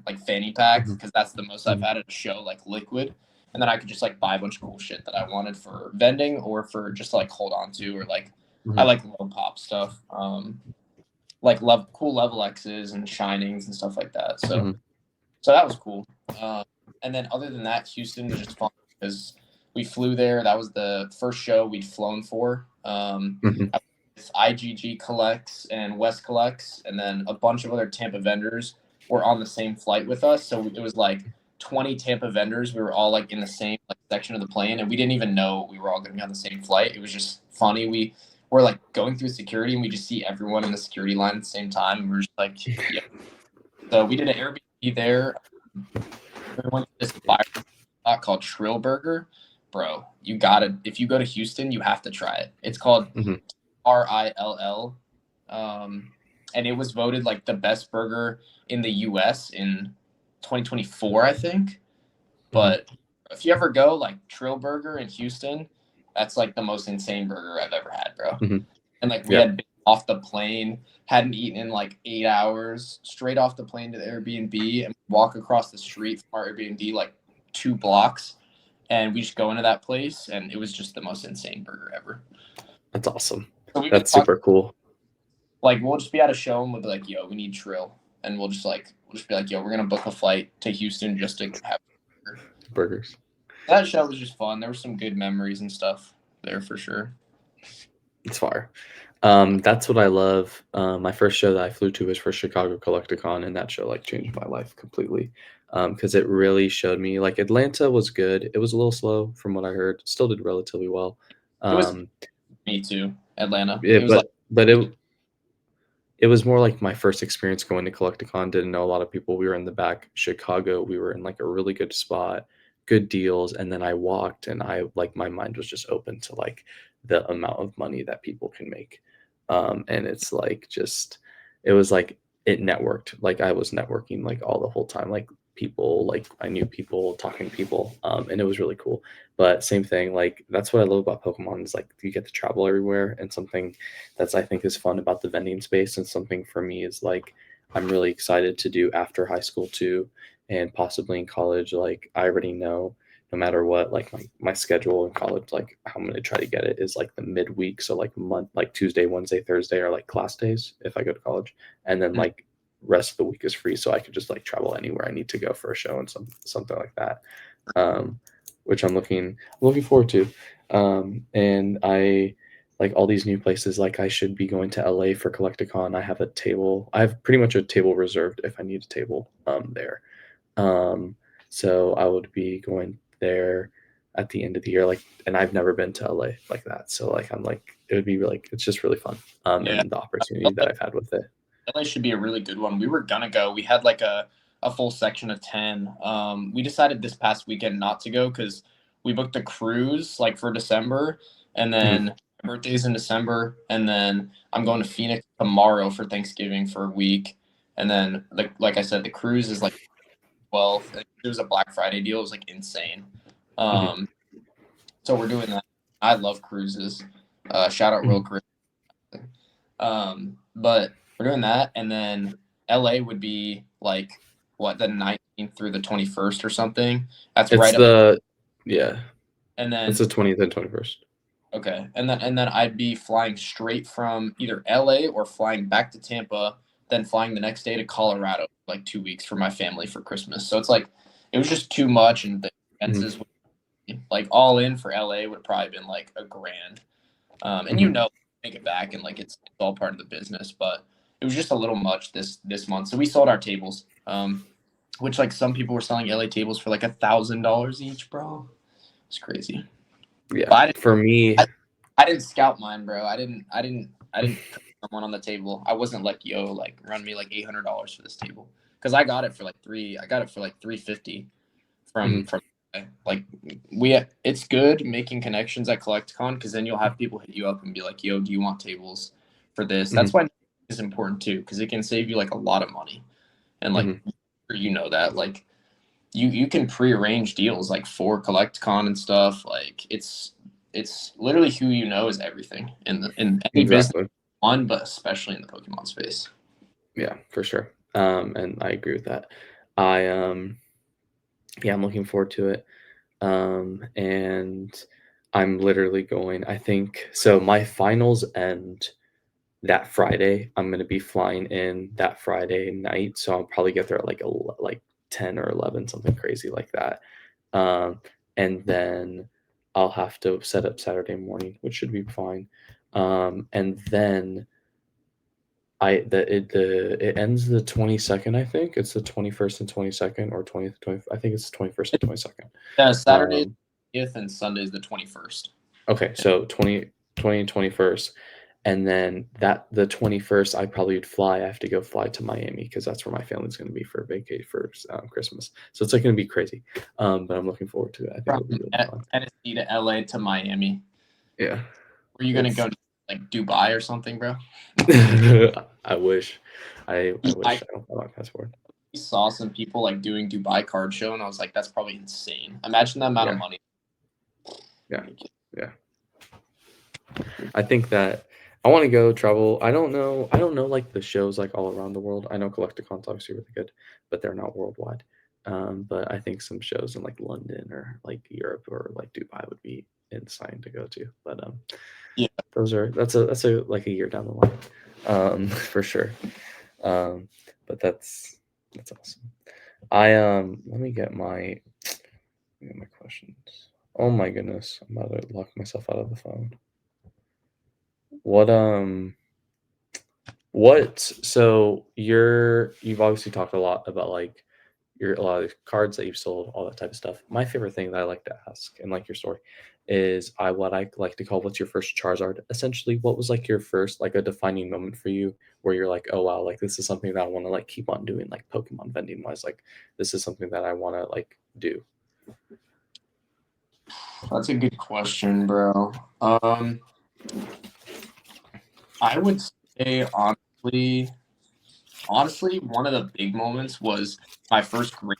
like fanny pack, because that's the most I've had at a show, like liquid. And then I could just like buy a bunch of cool shit that I wanted for vending or for just like hold on to, or like I like low pop stuff, like cool level X's and shinings and stuff like that. So that was cool. And then other than that, Houston was just fun because we flew there. That was the first show we'd flown for. IGG Collects and West Collects, and then a bunch of other Tampa vendors were on the same flight with us. So it was like 20 Tampa vendors. We were all like in the same like section of the plane, and we didn't even know we were all going to be on the same flight. It was just funny. We were like going through security, and we just see everyone in the security line at the same time. And we were just like, yeah. So we did an Airbnb there. We went to this spot called Trill Burger. Bro, if you go to Houston, you have to try it. It's called RILL. And it was voted like the best burger in the US in 2024, I think. But if you ever go, like Trill Burger in Houston, that's like the most insane burger I've ever had, bro. And like we had been off the plane, hadn't eaten in like 8 hours, straight off the plane to the Airbnb, and walk across the street from our Airbnb like 2 blocks, and we just go into that place, and it was just the most insane burger ever. That's awesome. So that's super cool. Like we'll just be at a show and we'll be like, "Yo, we need Trill," and we'll just be like, "Yo, we're gonna book a flight to Houston just to have burgers." That show was just fun. There were some good memories and stuff there for sure. It's fire. That's what I love. My first show that I flew to was for Chicago Collecticon, and that show like changed my life completely, because it really showed me like Atlanta was good. It was a little slow from what I heard. Still did relatively well. It was me too, Atlanta. Yeah, it was more like my first experience going to Collecticon. Didn't know a lot of people. We were in the back. Chicago, we were in like a really good spot, good deals, and then I walked, and my mind was just open to like the amount of money that people can make. And it's like it was like it networked. Like I was networking like all the whole time. Like people, like I knew people, talking to people, and it was really cool. But same thing, like that's what I love about Pokemon is like you get to travel everywhere, and something that's I think is fun about the vending space, and something for me is like I'm really excited to do after high school too, and possibly in college. Like I already know no matter what, like my schedule in college, like how I'm going to try to get it is like the midweek. So like month, like Tuesday, Wednesday, Thursday are like class days if I go to college. And then like rest of the week is free. So I could just like travel anywhere I need to go for a show and something like that. Which I'm looking forward to. And I like all these new places. Like I should be going to LA for Collecticon. I have a table. I have pretty much a table reserved if I need a table there. So I would be going there at the end of the year, like, and I've never been to LA like that. So like I'm like it would be really, it's just really fun. Yeah. And the opportunity that I've had with it. LA should be a really good one. We were gonna go. We had like a full section of 10. We decided this past weekend not to go because we booked a cruise like for December, and then my birthday's in December, and then I'm going to Phoenix tomorrow for Thanksgiving for a week, and then like I said, the cruise is like 12th. It was a Black Friday deal. It was like insane. So we're doing that. I love cruises. Shout out Royal Caribbean. But we're doing that, and then LA would be like what, the 19th through the 21st or something. That's It's right the up. yeah. And then It's the 20th and 21st. okay, and then I'd be flying straight from either LA or flying back to Tampa, then flying the next day to Colorado, like 2 weeks for my family for Christmas. So it's like it was just too much, and the expenses like all in for LA would probably been like $1,000. And make it back, and like it's all part of the business, but it was just a little much this month. So we sold our tables, which like some people were selling LA tables for like $1,000 each, bro. It's crazy. Yeah, for me, I didn't scout mine, bro. I didn't put someone on the table. I wasn't like, yo, like run me like $800 for this table, because I got it for like $350 from like it's good making connections at CollectCon, because then you'll have people hit you up and be like, yo, do you want tables for this? That's why it's important too, because it can save you like a lot of money, and like that like you can prearrange deals like for CollectCon and stuff. Like it's literally who you know is everything in any business one, but especially in the Pokemon space. Yeah, for sure. And I agree with that. Yeah, I'm looking forward to it. And I'm literally going, I think, so my finals end that Friday. I'm going to be flying in that Friday night. So I'll probably get there at like 10 or 11, something crazy like that. And then I'll have to set up Saturday morning, which should be fine. And then it ends the 22nd. I think it's the 21st and 22nd, or 20th, 20th. I think it's the 21st and 22nd. Yeah, Saturday 20th and Sunday is the 21st. Okay, so 20 and 21st, and then the 21st I probably would fly. I have to go fly to Miami because that's where my family's going to be for vacation for Christmas. So it's like going to be crazy, but I'm looking forward to it. I think it'll be really fun. Tennessee to LA to Miami. Yeah. Were you going to go to like Dubai or something, bro? I wish. I wish I don't have my passport. I saw some people like doing Dubai card show, and I was like, that's probably insane. Imagine the amount of money. Yeah. I think that I want to go travel. I don't know like the shows like all around the world. I know Collecticon's obviously really good, but they're not worldwide. But I think some shows in like London or like Europe or like Dubai would be insane to go to. But yeah, that's a like a year down the line, for sure. But that's awesome. Let me get my questions. Oh my goodness, I'm about to lock myself out of the phone. So you've obviously talked a lot about like a lot of the cards that you've sold, all that type of stuff. My favorite thing that I like to ask, and like your story, is what I like to call, what's your first Charizard? Essentially, what was like your first, like a defining moment for you where you're like, oh wow, like this is something that I want to like keep on doing, like Pokemon vending wise, like this is something that I want to like do. That's a good question, bro. I would say honestly, one of the big moments was my first grade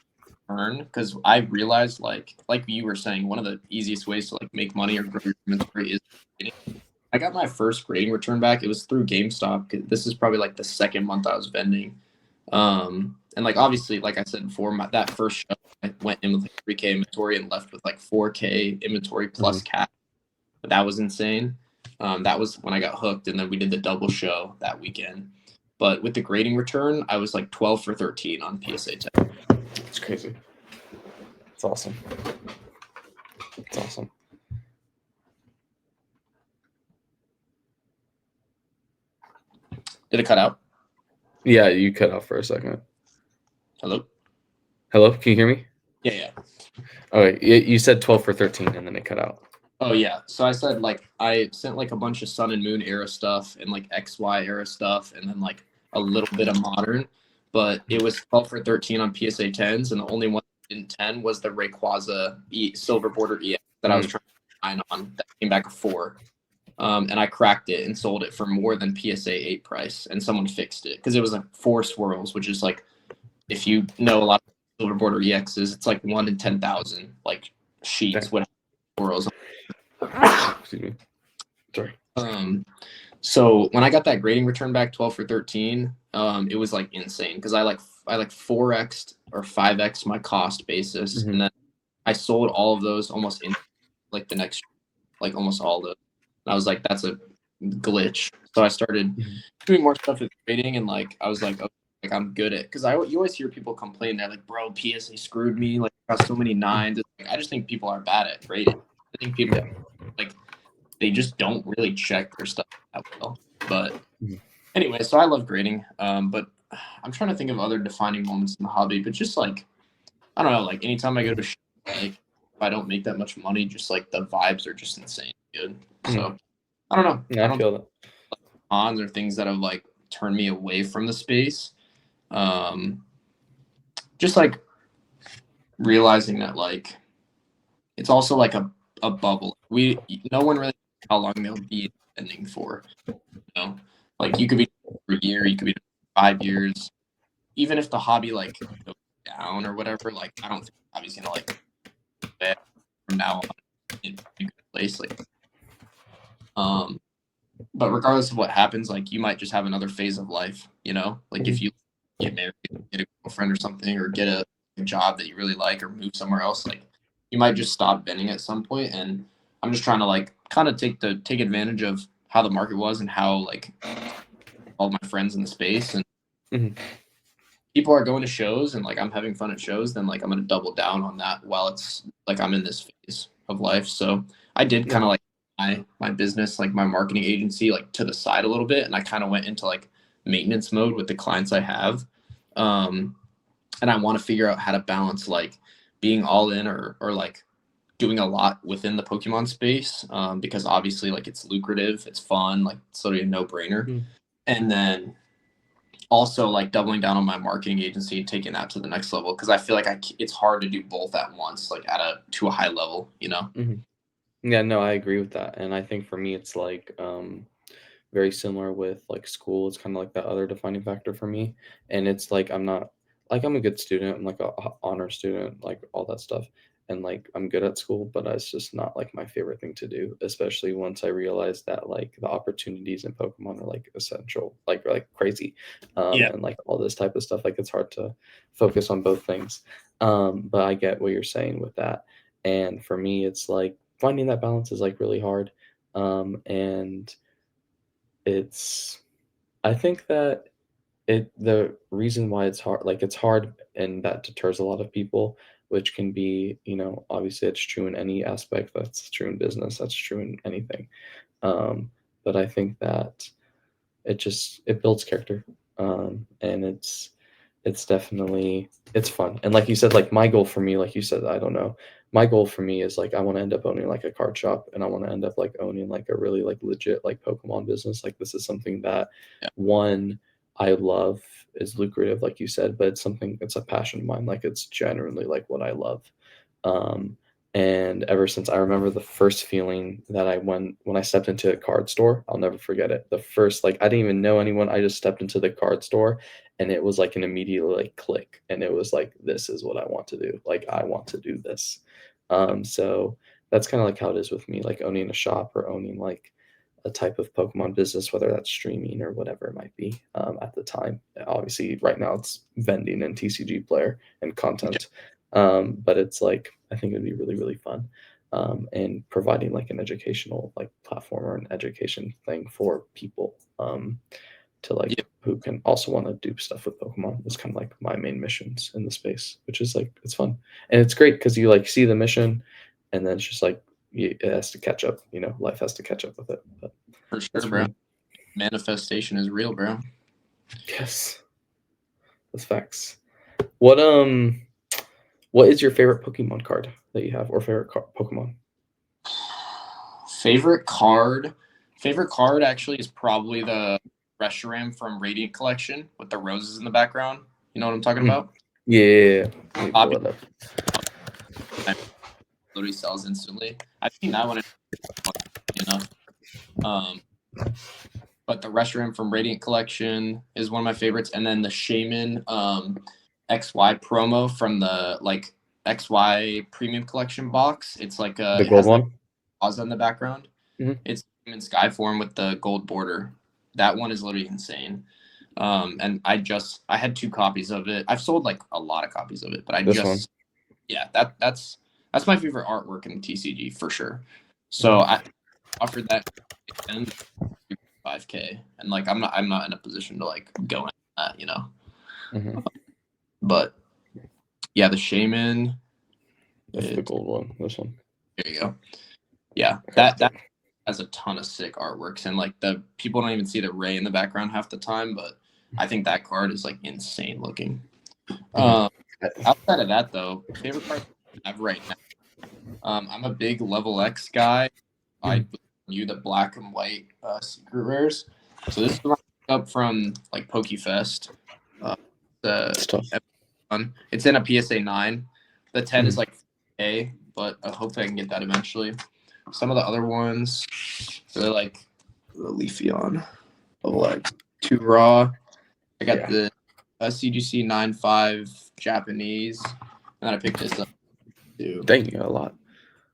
return because I realized like you were saying, one of the easiest ways to like make money or grow your inventory is grading. I got my first grading return back. It was through GameStop. This is probably like the second month I was vending. And like obviously, like I said before, that first show I went in with like 3K inventory and left with like 4K inventory plus cash. But that was insane. That was when I got hooked, and then we did the double show that weekend. But with the grading return, I was like 12 for 13 on PSA 10. It's crazy. It's awesome. It's awesome. Did it cut out? Yeah, you cut out for a second. Hello? Hello? Can you hear me? Yeah. Okay, you said 12 for 13 and then it cut out. Oh, yeah. So I said, like, I sent, like, a bunch of Sun and Moon era stuff and, like, XY era stuff and then, like, a little bit of modern. But it was 12 for 13 on PSA 10s, and the only one in 10 was the Rayquaza Silver Border EX that I was trying to find on. That came back a 4. And I cracked it and sold it for more than PSA 8 price, and someone fixed it because it was like 4 swirls, which is like, if you know a lot of Silver Border EXs, it's like 1 in 10,000 like sheets with swirls. Excuse me. Sorry. So when I got that grading return back 12 for 13, it was like insane because I like 4x or 5x my cost basis, and then I sold all of those almost in like the next, like almost all of those. And I was like, that's a glitch. So I started doing more stuff with grading, and like I was like, okay, like I'm good at, because you always hear people complain, they're like, bro, PSA screwed me, like I got so many 9s. Like, I just think people are bad at grading. I think people like they just don't really check their stuff that well. But anyway, so I love grading. But I'm trying to think of other defining moments in the hobby. But just like, I don't know, like anytime I go to a show, like if I don't make that much money, just like the vibes are just insane good. So I don't know. Yeah, I feel that. Cons or things that have like turned me away from the space. Just like realizing that like it's also like a bubble. No one really knows how long they'll be ending for. You know, like you could be for a year, you could be 5 years. Even if the hobby like goes down or whatever, like I don't think the hobby's gonna like from now on in a good place. Like but regardless of what happens, like you might just have another phase of life, you know, like if you get married, get a girlfriend or something, or get a job that you really like, or move somewhere else, like you might just stop vending at some point. And I'm just trying to like kind of take advantage of how the market was and how like all my friends in the space and people are going to shows and like I'm having fun at shows, then like I'm gonna double down on that while it's like I'm in this phase of life. So I did kind of like my business, like my marketing agency, like to the side a little bit, and I kind of went into like maintenance mode with the clients I have. And I want to figure out how to balance like being all in or like doing a lot within the Pokemon space, because obviously like it's lucrative, it's fun, like it's sort of a no-brainer. And then also like doubling down on my marketing agency and taking that to the next level, because I feel like it's hard to do both at once, like to a high level, you know. Yeah, no, I agree with that. And I think for me, it's like very similar with like school. It's kind of like that other defining factor for me. And it's like I'm not like I'm a good student. I'm like a honor student, like all that stuff. And like I'm good at school, but it's just not like my favorite thing to do, especially once I realized that like the opportunities in Pokemon are like essential, like crazy. And like all this type of stuff. Like it's hard to focus on both things. But I get what you're saying with that. And for me, it's like finding that balance is like really hard. And I think that the reason why it's hard, like it's hard and that deters a lot of people, which can be, obviously it's true in any aspect. That's true in business. That's true in anything. But I think that it builds character. And it's definitely, it's fun. And like you said, like my goal for me, like you said, I don't know, my goal for me is like I want to end up owning like a card shop, and I want to end up like owning like a really like legit like Pokemon business. Like this is something that one I love, is lucrative, like you said, but it's a passion of mine. Like it's genuinely like what I love. And ever since, I remember the first feeling that I when I stepped into a card store, I'll never forget it. The first, like, I didn't even know anyone. I just stepped into the card store, and it was like an immediate like click, and it was like, this is what I want to do. Like, I want to do this. So that's kind of like how it is with me, like owning a shop or owning like a type of Pokemon business, whether that's streaming or whatever it might be. At the time, obviously, right now it's vending and TCG player and content. But it's like, I think it'd be really, really fun. And providing like an educational like platform or an education thing for people to like Yeah, who can also want to do stuff with Pokemon is kind of like my main missions in the space, which is like, it's fun. And it's great because you like see the mission and then it's just like it has to catch up, life has to catch up with it. But for that's sure, for bro. me. Manifestation is real, bro. Yes, that's facts. What is your favorite Pokemon card that you have, or favorite Pokemon? Favorite card? Favorite card actually is probably the Reshiram from Radiant Collection with the roses in the background. You know what I'm talking about? Yeah, let me pull Obviously, that up. literally sells instantly. I've seen that one enough. But the Reshiram from Radiant Collection is one of my favorites, and then the Shaman XY promo from the like XY Premium Collection box. It's like The it gold has like one. Oz in the background. Mhm. It's in sky form with the gold border. That one is literally insane. And I had 2 copies of it. I've sold like a lot of copies of it, but This one. yeah, that's my favorite artwork in the TCG for sure. So Mhm. I offered that 5K, and like I'm not in a position to like go in that, Mhm. But yeah, the Shaman. That's the gold one. This one. There you go. Yeah, Okay. that has a ton of sick artworks, and like the people don't even see the Ray in the background half the time, but I think that card is like insane looking. Mhm. Outside of that though, favorite card I have right now. I'm a big level X guy. I knew the black and white secret rares. So this is one I picked up from like PokéFest. It's tough. It's in a PSA 9. The 10 is Mhm. like A, but hopefully I can get that eventually. Some of the other ones, really like the Leafeon, like 2 raw. I got Yeah. the CGC 9.5 Japanese, and then I picked this up too. Dang, you got a lot.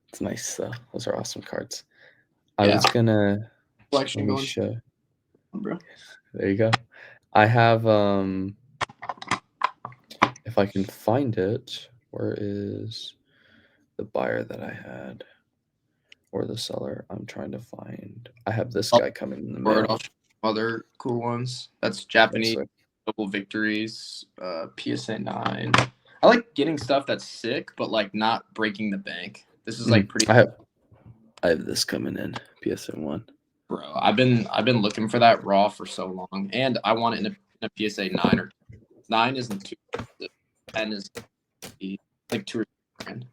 It's nice. Those are awesome cards. I Yeah, was gonna collection let me going, show. bro. There you go. I have if I can find it, where is the buyer that I had or the seller? I'm trying to find. I have this guy coming in the Or mail. other cool ones. That's Yes, Japanese sir. double victories, PSA 9. I like getting stuff that's sick, but like not breaking the bank. This is like pretty. I have this coming in PSN 1. Bro, I've been looking for that raw for so long, and I want it in a PSA 9 or 9 isn't too expensive. 10 is like 2 or 3 grand.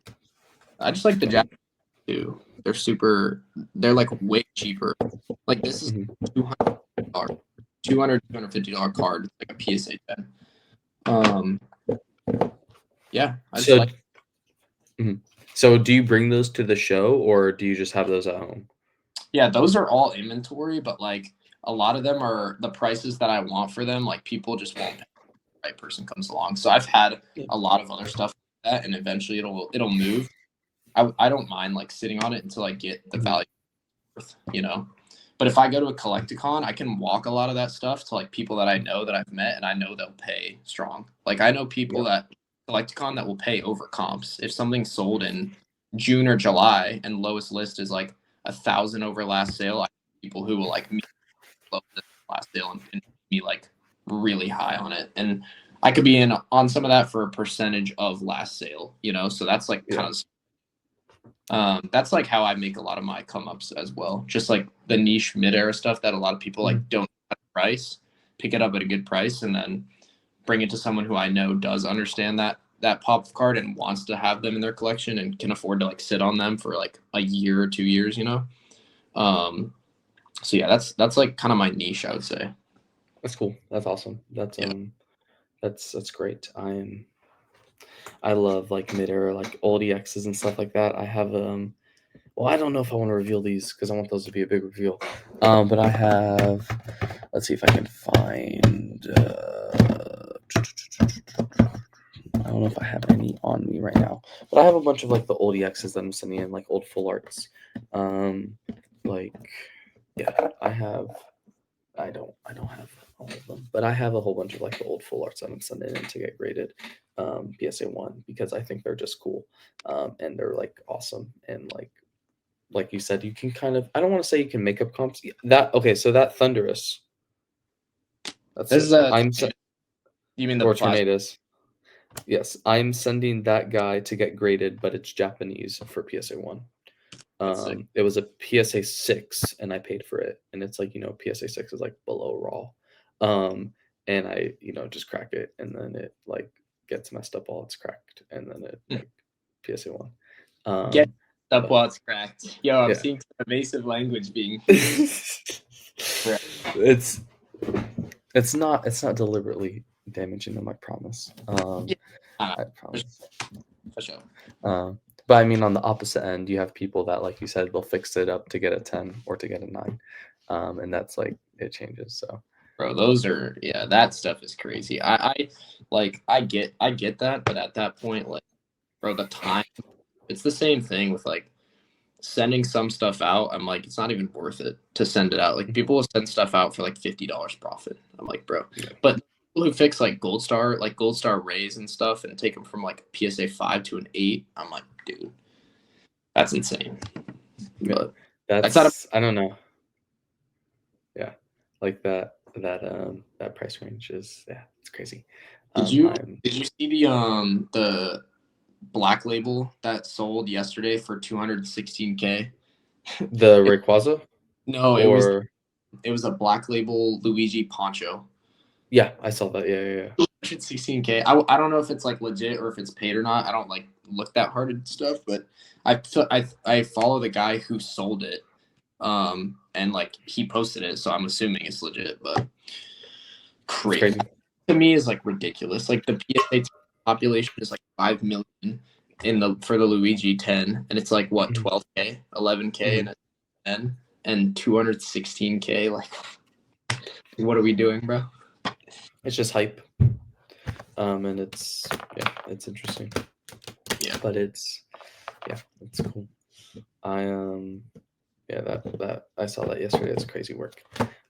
I just like the Japanese too. They're like way cheaper. Like this is Mhm. $200, $250 card, like a PSA 10. Um, yeah, I just So, like. so do you bring those to the show or do you just have those at home? Yeah, those are all inventory, but like a lot of them are the prices that I want for them. Like people just won't pay. The right person comes along. So I've had a lot of other stuff like that, and eventually it'll move. I don't mind like sitting on it until I get the Mhm. value worth. But if I go to a Collecticon, I can walk a lot of that stuff to like people that I know that I've met, and I know they'll pay strong. Like I know people Yeah. that Collecticon that will pay over comps. If something's sold in June or July and lowest list is like 1,000 over last sale, I know people who will like meet last sale and be like really high on it. And I could be in on some of that for a percentage of last sale. So that's like kind of that's like how I make a lot of my come ups as well. Just like the niche mid era stuff that a lot of people like don't price, pick it up at a good price, and then bring it to someone who I know does understand that pop card and wants to have them in their collection and can afford to like sit on them for like a year or 2 years. So yeah, that's like kind of my niche, I would say. That's cool. That's awesome. That's Yeah. that's great. I love like mid-era, like old EXs and stuff like that. I have well, I don't know if I want to reveal these because I want those to be a big reveal. But I have, let's see if I can find. I don't know if I have any on me right now, but I have a bunch of like the old EXs that I'm sending in, like old full arts. Like, yeah, I have. I don't have all of them, but I have a whole bunch of like the old full arts that I'm sending in to get graded PSA 1 because I think they're just cool, and they're like awesome, and like you said, you can kind of, I don't want to say you can make up comps. Okay, so that Thunderous. That's This is it. a. You mean the Or plastic? Tornadoes. Yes, I'm sending that guy to get graded, but it's Japanese for PSA 1. That's sick. It was a PSA 6 and I paid for it, and it's like, PSA 6 is like below raw. And I, just crack it, and then it like gets messed up while it's cracked, and then it like PSA 1. Get up while it's cracked. Yo, I'm yeah. seeing some evasive language being. It's not deliberately damaging them, I promise. Yeah. I promise. For sure. But I mean, on the opposite end, you have people that, like you said, will fix it up to get a 10 or to get a 9, and that's like it changes. So, bro, that stuff is crazy. I get that, but at that point, like, bro, the time, it's the same thing with like sending some stuff out. I'm like, it's not even worth it to send it out. Like, people will send stuff out for like $50 profit. I'm like, bro, but people who fix like Gold Star rays and stuff and take them from like PSA 5 to an 8, I'm like, dude, that's insane. But that's I don't know. Yeah, like that price range is, it's crazy. Did you see the Black Label that sold yesterday for $216K? The Rayquaza? No, it was a Black Label Luigi poncho. Yeah, I saw that. Yeah. 216K. I don't know if it's like legit or if it's paid or not. I don't like look that hard at stuff, but I follow the guy who sold it, and like he posted it, so I'm assuming it's legit. But crazy to me is like ridiculous. Like the PSA population is like 5 million for the Luigi 10, and it's like what, 12K, 11K, and a 10, and 216K. Like, what are we doing, bro? It's just hype. And it's interesting. Yeah, but it's cool. That I saw that yesterday. It's crazy work.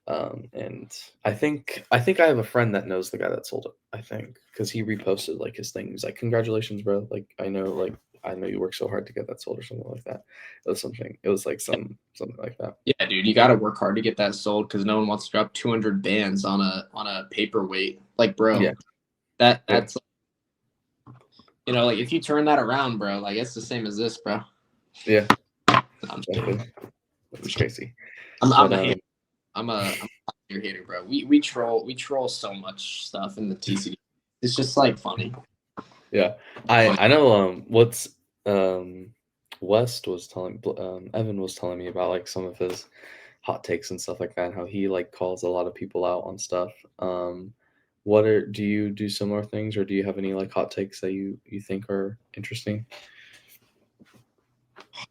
And I think I have a friend that knows the guy that sold it. I think because he reposted like his thing. He's like, "Congratulations, bro! Like I know you worked so hard to get that sold," or something like that. It was like something like that. Yeah, dude, you got to work hard to get that sold because no one wants to drop 200 bands on a paperweight. Like, bro, that's like if you turn that around, bro, like it's the same as this, bro. Yeah, I'm it's crazy. I'm a hater. I'm a hater, bro. We troll so much stuff in the TCD. It's just like funny. Yeah, I know. What's West was telling Evan was telling me about like some of his hot takes and stuff like that, and how he like calls a lot of people out on stuff. Do you do similar things, or do you have any like hot takes that you think are interesting?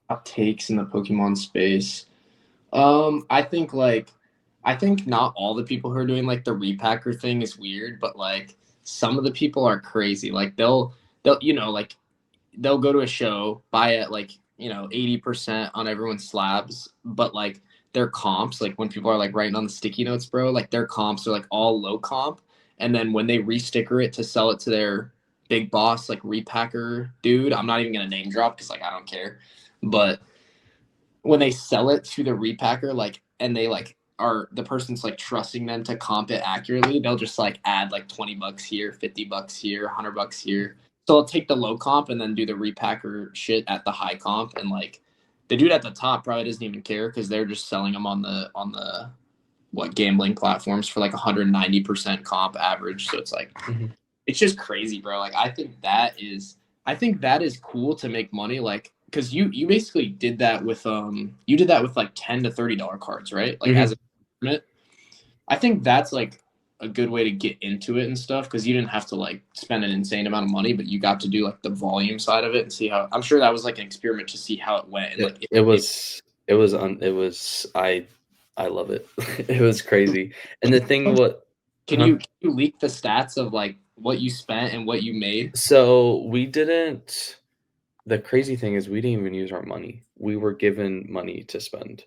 Hot takes in the Pokemon space. I think not all the people who are doing like the repacker thing is weird, but like some of the people are crazy. Like they'll go to a show, buy it like 80% on everyone's slabs, but like their comps, like when people are like writing on the sticky notes, bro, like their comps are like all low comp, and then when they re-sticker it to sell it to their big boss like repacker dude, I'm not even gonna name drop because like I don't care, but when they sell it to the repacker, like, and they like are the person's like trusting them to comp it accurately, they'll just like add like $20 here, $50 here, $100 here. So I'll take the low comp and then do the repacker shit at the high comp, and like the dude at the top probably doesn't even care because they're just selling them on the gambling platforms for like 190% comp average. So it's like it's just crazy, bro. Like I think that is cool to make money, like because you basically did that with like $10 to $30 cards, right? Like as a tournament. I think that's like a good way to get into it and stuff, because you didn't have to like spend an insane amount of money, but you got to do like the volume side of it and see how. I'm sure that was like an experiment to see how it went. And like I love it. It was crazy. And the thing what can you leak the stats of like what you spent and what you made? So we didn't. The crazy thing is we didn't even use our money. We were given money to spend.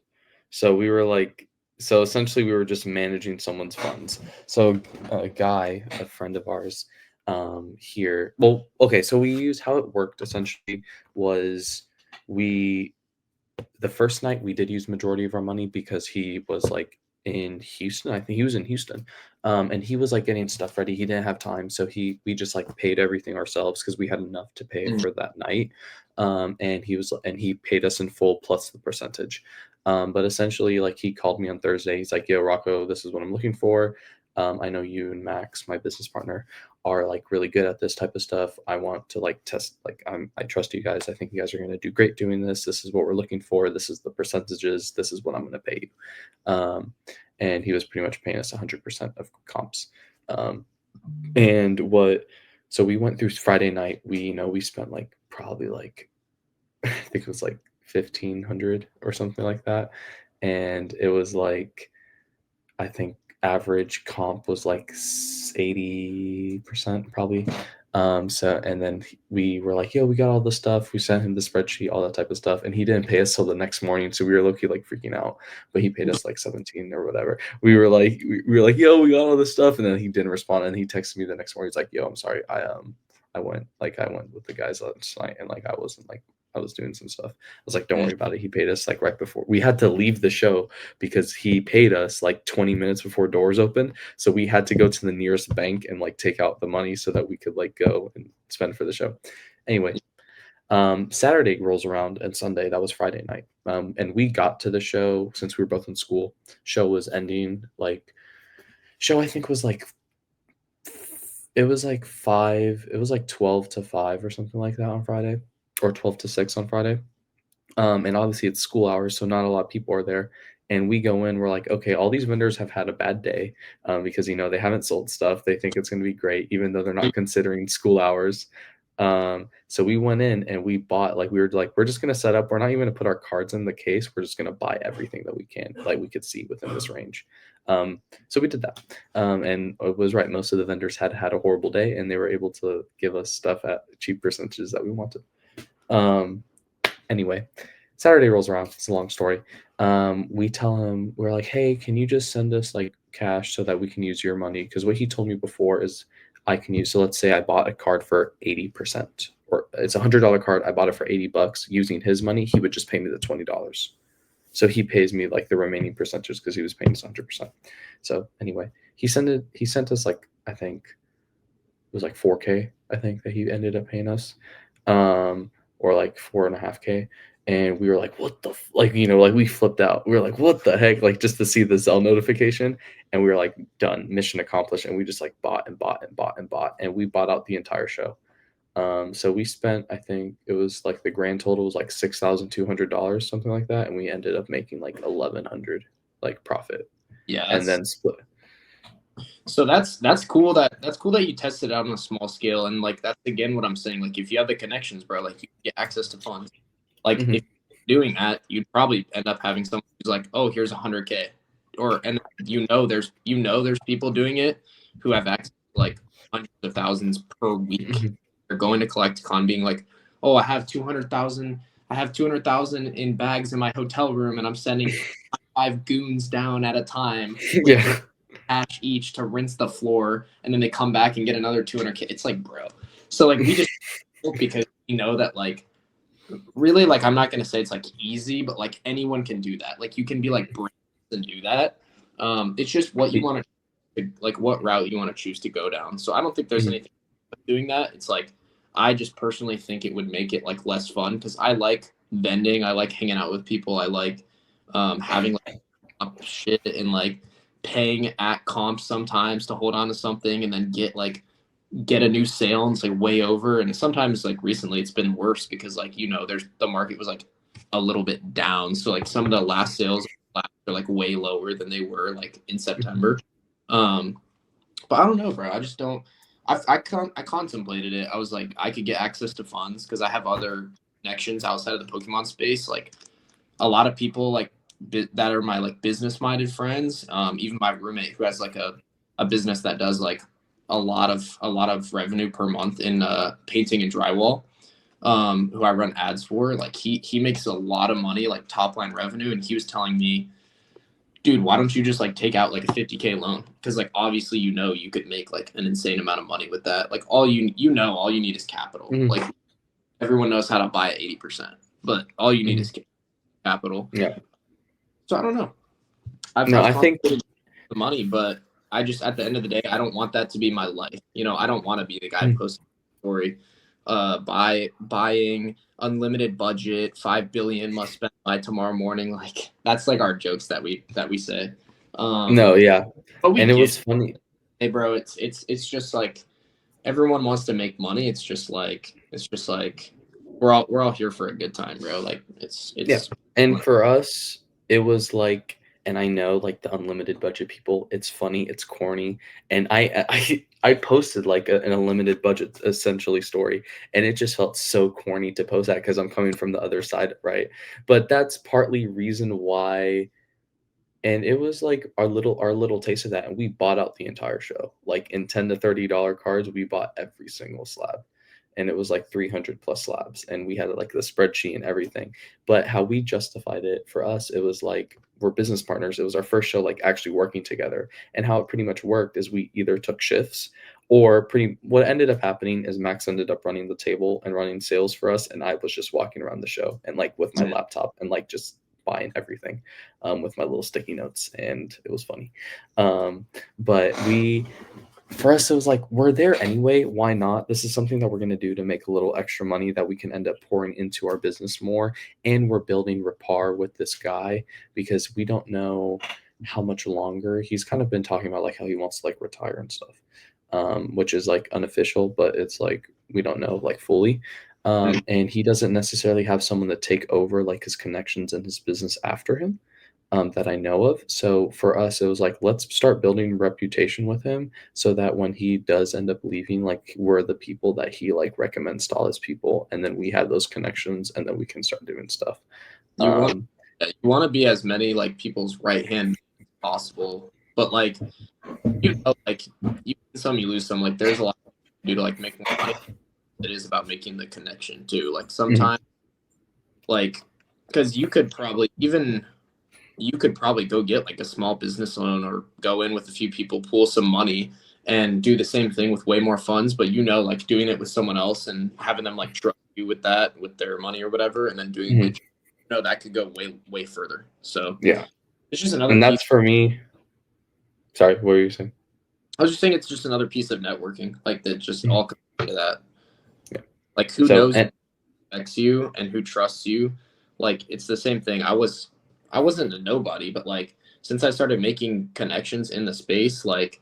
So we were like, so essentially we were just managing someone's funds. So a guy, a friend of ours, here. Well, okay. So we used how it worked essentially was we the first night we did use majority of our money because he was like in Houston. I think he was in Houston. And he was like getting stuff ready. He didn't have time. So we just like paid everything ourselves because we had enough to pay for that night. And he paid us in full plus the percentage. But essentially like he called me on Thursday. He's like, yo, Rocco, this is what I'm looking for. I know you and Max, my business partner, are like really good at this type of stuff. I want to like test, like I trust you guys. I think you guys are going to do great doing this. This is what we're looking for. This is the percentages. This is what I'm going to pay you. And he was pretty much paying us 100% of comps. So we went through Friday night. We spent like probably like, I think it was like 1,500 or something like that. And it was like, I think average comp was like 80% probably. So and then we were like, yo, we got all the stuff. We sent him the spreadsheet, all that type of stuff, and he didn't pay us till the next morning. So we were low-key like freaking out, but he paid us like 17 or whatever. We were like, yo, we got all this stuff, and then he didn't respond. And he texted me the next morning. He's like, yo, I'm sorry, I went with the guys last night, and like I was doing some stuff. I was like, don't worry about it. He paid us like right before we had to leave the show because he paid us like 20 minutes before doors opened. So we had to go to the nearest bank and like take out the money so that we could like go and spend for the show. Anyway, Saturday rolls around and Sunday, that was Friday night. And we got to the show since we were both in school. Show was ending. Show I think was like it was like 12 to 5 or something like that on Friday, or 12 to 6 on Friday. And obviously it's school hours, so not a lot of people are there. And we go in, we're like, okay, all these vendors have had a bad day because, they haven't sold stuff. They think it's going to be great, even though they're not considering school hours. So we went in and we bought, we were like, we're just going to set up. We're not even going to put our cards in the case. We're just going to buy everything that we can, like we could see within this range. So we did that. And it was right. Most of the vendors had a horrible day and they were able to give us stuff at cheap percentages that we wanted. Anyway, Saturday rolls around. It's a long story. We tell him, we're like, hey, can you just send us like cash so that we can use your money? Because what he told me before is I can use. So let's say I bought a card for 80%, or it's $100 card. I bought it for $80 using his money. He would just pay me the $20. So he pays me like the remaining percentage because he was paying us 100%. So anyway, he sent us like, I think it was like 4K, I think that he ended up paying us. Or like 4.5K. And we were like, what the, we flipped out. We were like, what the heck? Like just to see the Zelle notification. And we were like, done, mission accomplished. And we just like bought and bought and bought and bought. And we bought out the entire show. So we spent, I think it was like the grand total was like $6,200, something like that. And we ended up making like 1,100 like profit. Yeah. And then split. So that's cool that you tested it out on a small scale, and like that's again what I'm saying. Like if you have the connections, bro, like you get access to funds. Like if you're doing that, you'd probably end up having someone who's like, oh, here's 100K, and there's people doing it who have access to like hundreds of thousands per week. They're going to CollectCon, being like, oh, I have 200,000 in bags in my hotel room, and I'm sending 5 goons down at a time. Yeah. Cash each to rinse the floor, and then they come back and get another 200K. It's like, bro. So like we just because we know that like really like I'm not gonna say it's like easy, but like anyone can do that. Like you can be like brave and do that. It's just what you want to like what route you want to choose to go down. So I don't think there's anything with doing that. It's like I just personally think it would make it like less fun because I like vending. I like hanging out with people. I like having like shit and like paying at comps sometimes to hold on to something and then get a new sale and it's like way over. And sometimes like recently it's been worse because like there's the market was like a little bit down, so like some of the last sales are like way lower than they were like in September. But I don't know, bro. I just don't. I contemplated it. I was like, I could get access to funds because I have other connections outside of the Pokemon space. Like a lot of people like that are my like business minded friends. Even my roommate who has like a business that does like a lot of revenue per month in painting and drywall. Who I run ads for. Like he makes a lot of money, like top line revenue, and he was telling me, dude, why don't you just like take out like a 50K loan? Because like obviously you could make like an insane amount of money with that. Like all you need is capital. Mhm. Like everyone knows how to buy at 80%, but all you need is capital. Yeah. So I don't know. I think the money, but I just at the end of the day, I don't want that to be my life. I don't want to be the guy posting a story, buying unlimited budget, 5 billion must spend by tomorrow morning. Like that's like our jokes that we say. no, yeah. But And it was funny. hey, bro, it's just like everyone wants to make money. It's just like we're all here for a good time, bro. Like it's Yeah. And for us, it was like, and I know like the unlimited budget people, it's funny, it's corny. And I posted like an unlimited budget essentially story, and it just felt so corny to post that because I'm coming from the other side, right? But that's partly reason why. And it was like our little taste of that, and we bought out the entire show. Like in $10 to $30 cards, we bought every single slab, and it was like 300 plus slabs, and we had like the spreadsheet and everything. But how we justified it for us, it was like we're business partners. It was our first show like actually working together, and how it pretty much worked is we either took shifts or pretty. What ended up happening is Max ended up running the table and running sales for us, and I was just walking around the show and like with my laptop and like just buying everything with my little sticky notes, and it was funny. But for us, it was like, we're there anyway. Why not? This is something that we're going to do to make a little extra money that we can end up pouring into our business more. And we're building rapport with this guy because we don't know how much longer. He's kind of been talking about like how he wants to like retire and stuff, which is like unofficial, but it's like we don't know like fully. And he doesn't necessarily have someone to take over like his connections and his business after him, that I know of. So for us, it was like, let's start building reputation with him so that when he does end up leaving, like we're the people that he like recommends to all his people. And then we have those connections, and then we can start doing stuff. you want to be as many like people's right hand as possible, but like like you win some, you lose some. Like there's a lot to do to like make more money. It is about making the connection too. Like sometimes, like because you could probably go get like a small business loan or go in with a few people, pool some money, and do the same thing with way more funds. But like doing it with someone else and having them like trust you with that, with their money or whatever, and then doing it, that could go way further. So yeah, it's just another. And that's for me. Sorry, what were you saying? I was just saying it's just another piece of networking, like that just all comes into that. Yeah. Like who knows who respects you and who trusts you. Like it's the same thing. I wasn't a nobody, but like since I started making connections in the space, like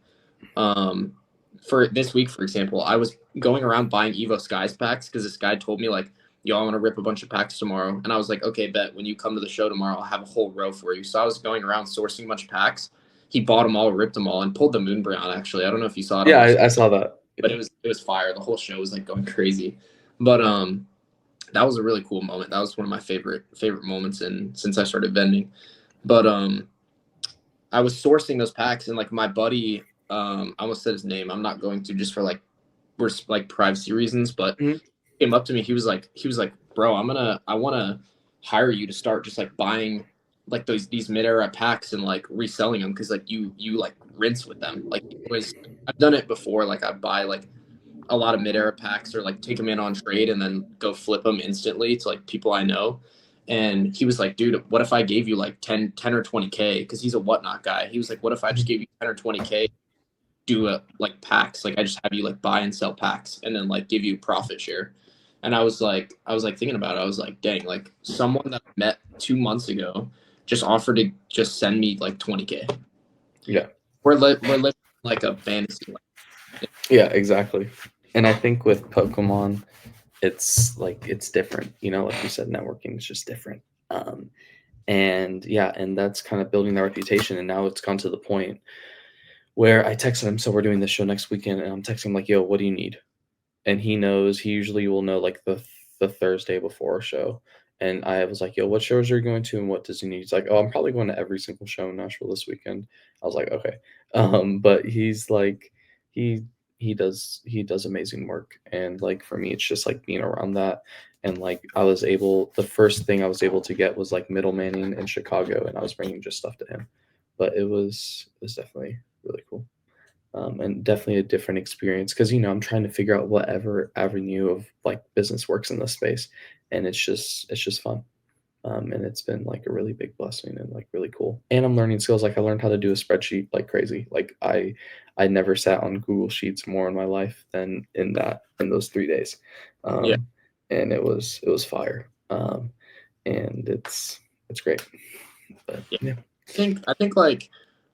for this week, for example, I was going around buying Evo Skies packs because this guy told me like, yo, I want to rip a bunch of packs tomorrow. And I was like, okay, bet when you come to the show tomorrow, I'll have a whole row for you. So I was going around sourcing a bunch of packs. He bought them all, ripped them all, and pulled the Moonbreon, actually. I don't know if you saw it. Yeah, I saw that. But it was fire. The whole show was like going crazy. But that was a really cool moment. That was one of my favorite moments since I started vending. But I was sourcing those packs, and like my buddy, I almost said his name. I'm not going to, just for like we're like privacy reasons, but came up to me. He was like, bro, I want to hire you to start just like buying like these mid-era packs and like reselling them, because like you like rinse with them. Like I've done it before. Like I buy like a lot of mid-era packs or like take them in on trade and then go flip them instantly to like people I know. And he was like, dude, what if I gave you like 10 or 20K? Because he's a whatnot guy. He was like, what if I just gave you 10 or 20K, do like packs? Like I just have you like buy and sell packs and then like give you profit share. And I was like thinking about it. I was like, dang, like someone that I met 2 months ago just offered to just send me like 20K. Yeah. We're living like a fantasy. Yeah, exactly. And I think with Pokemon, it's like it's different. Like you said, networking is just different. And that's kind of building the reputation. And now it's gone to the point where I texted him, so we're doing this show next weekend, and I'm texting him like, yo, what do you need? And he knows, he usually will know like the Thursday before a show. And I was like, yo, what shows are you going to and what does he need? He's like, oh, I'm probably going to every single show in Nashville this weekend. I was like, okay. But he's like, he he does amazing work. And like for me, it's just like being around that. And like the first thing I was able to get was like middlemaning in Chicago, and I was bringing just stuff to him. But it was definitely really cool. And definitely a different experience because I'm trying to figure out whatever avenue of like business works in this space, and it's just fun. And it's been like a really big blessing and like really cool. And I'm learning skills. Like I learned how to do a spreadsheet like crazy. Like I never sat on Google Sheets more in my life than in those 3 days. Yeah. And it was fire. And it's great. But yeah. I think like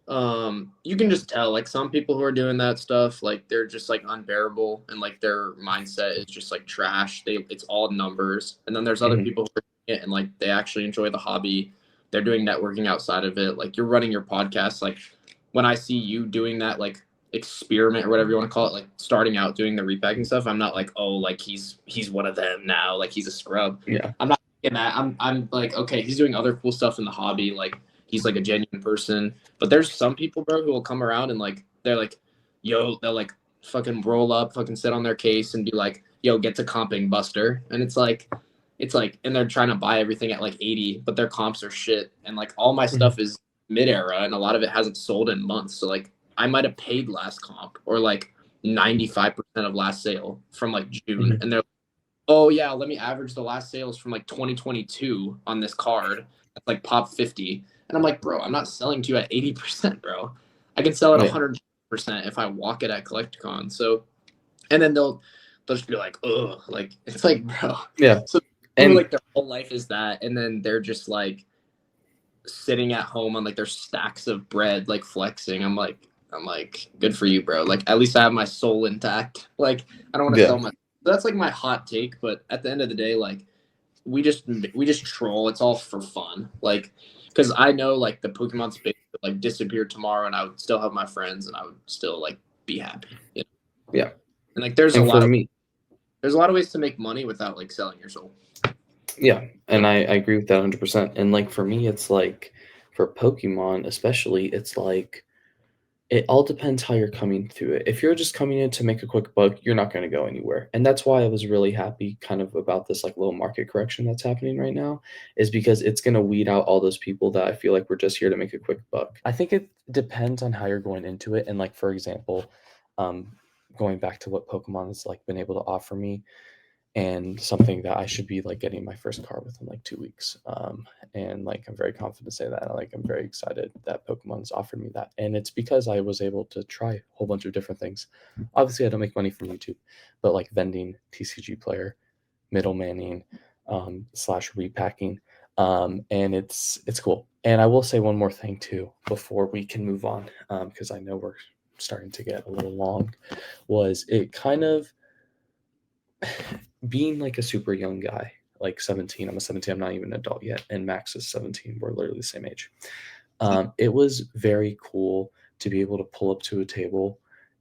you can just tell like some people who are doing that stuff like they're just like unbearable and like their mindset is just like trash. It's all numbers. And then there's other Mhm. people who are doing it and like they actually enjoy the hobby. They're doing networking outside of it. Like you're running your podcast. Like when I see you doing that like experiment or whatever you want to call it, like starting out doing the repacking stuff, I'm not like, oh, like he's one of them now, like he's a scrub. Yeah. I'm not thinking that. I'm like, okay, he's doing other cool stuff in the hobby. Like he's like a genuine person. But there's some people, bro, who will come around and like they're like, yo, they'll like fucking roll up, fucking sit on their case and be like, yo, get to comping, Buster. And it's like, and they're trying to buy everything at like 80, but their comps are shit. And like all my stuff is mid era and a lot of it hasn't sold in months. So like I might have paid last comp or like 95% of last sale from like June. Mhm. And they're like, oh yeah, let me average the last sales from like 2022 on this card. That's like pop 50. And I'm like, bro, I'm not selling to you at 80%, bro. I can sell at Yeah. 100% if I walk it at Collecticon. So, and then they'll just be like, ugh, like it's like, bro. Yeah. So And like their whole life is that, and then they're just like sitting at home on like their stacks of bread, like flexing. I'm like, good for you, bro. Like at least I have my soul intact. Like I don't want to yeah. sell my. That's like my hot take, but at the end of the day, like we just troll. It's all for fun, like because I know like the Pokemon space would like disappear tomorrow, and I would still have my friends, and I would still like be happy. You know? Yeah. And like there's And for a me, lot of ways to make money without like selling your soul. yeah, and I agree with that 100%. And like for me, it's like for Pokemon, especially, it's like it all depends how you're coming to it. If you're just coming in to make a quick buck, you're not going to go anywhere. And that's why I was really happy kind of about this like little market correction that's happening right now, is because it's going to weed out all those people that I feel like we're just here to make a quick buck. I think it depends on how you're going into it. And like, for example, going back to what Pokemon has like been able to offer me, and something that I should be like getting my first car within like 2 weeks. And like I'm very confident to say that. Like I'm very excited that Pokemon's offered me that, and it's because I was able to try a whole bunch of different things. Obviously, I don't make money from YouTube, but like vending, TCG player, middlemaning, slash repacking, and it's cool. And I will say one more thing too before we can move on, because I know we're starting to get a little long. Was it kind of being like a super young guy, like 17, I'm a 17, I'm not even an adult yet, and Max is 17, we're literally the same age. It was very cool to be able to pull up to a table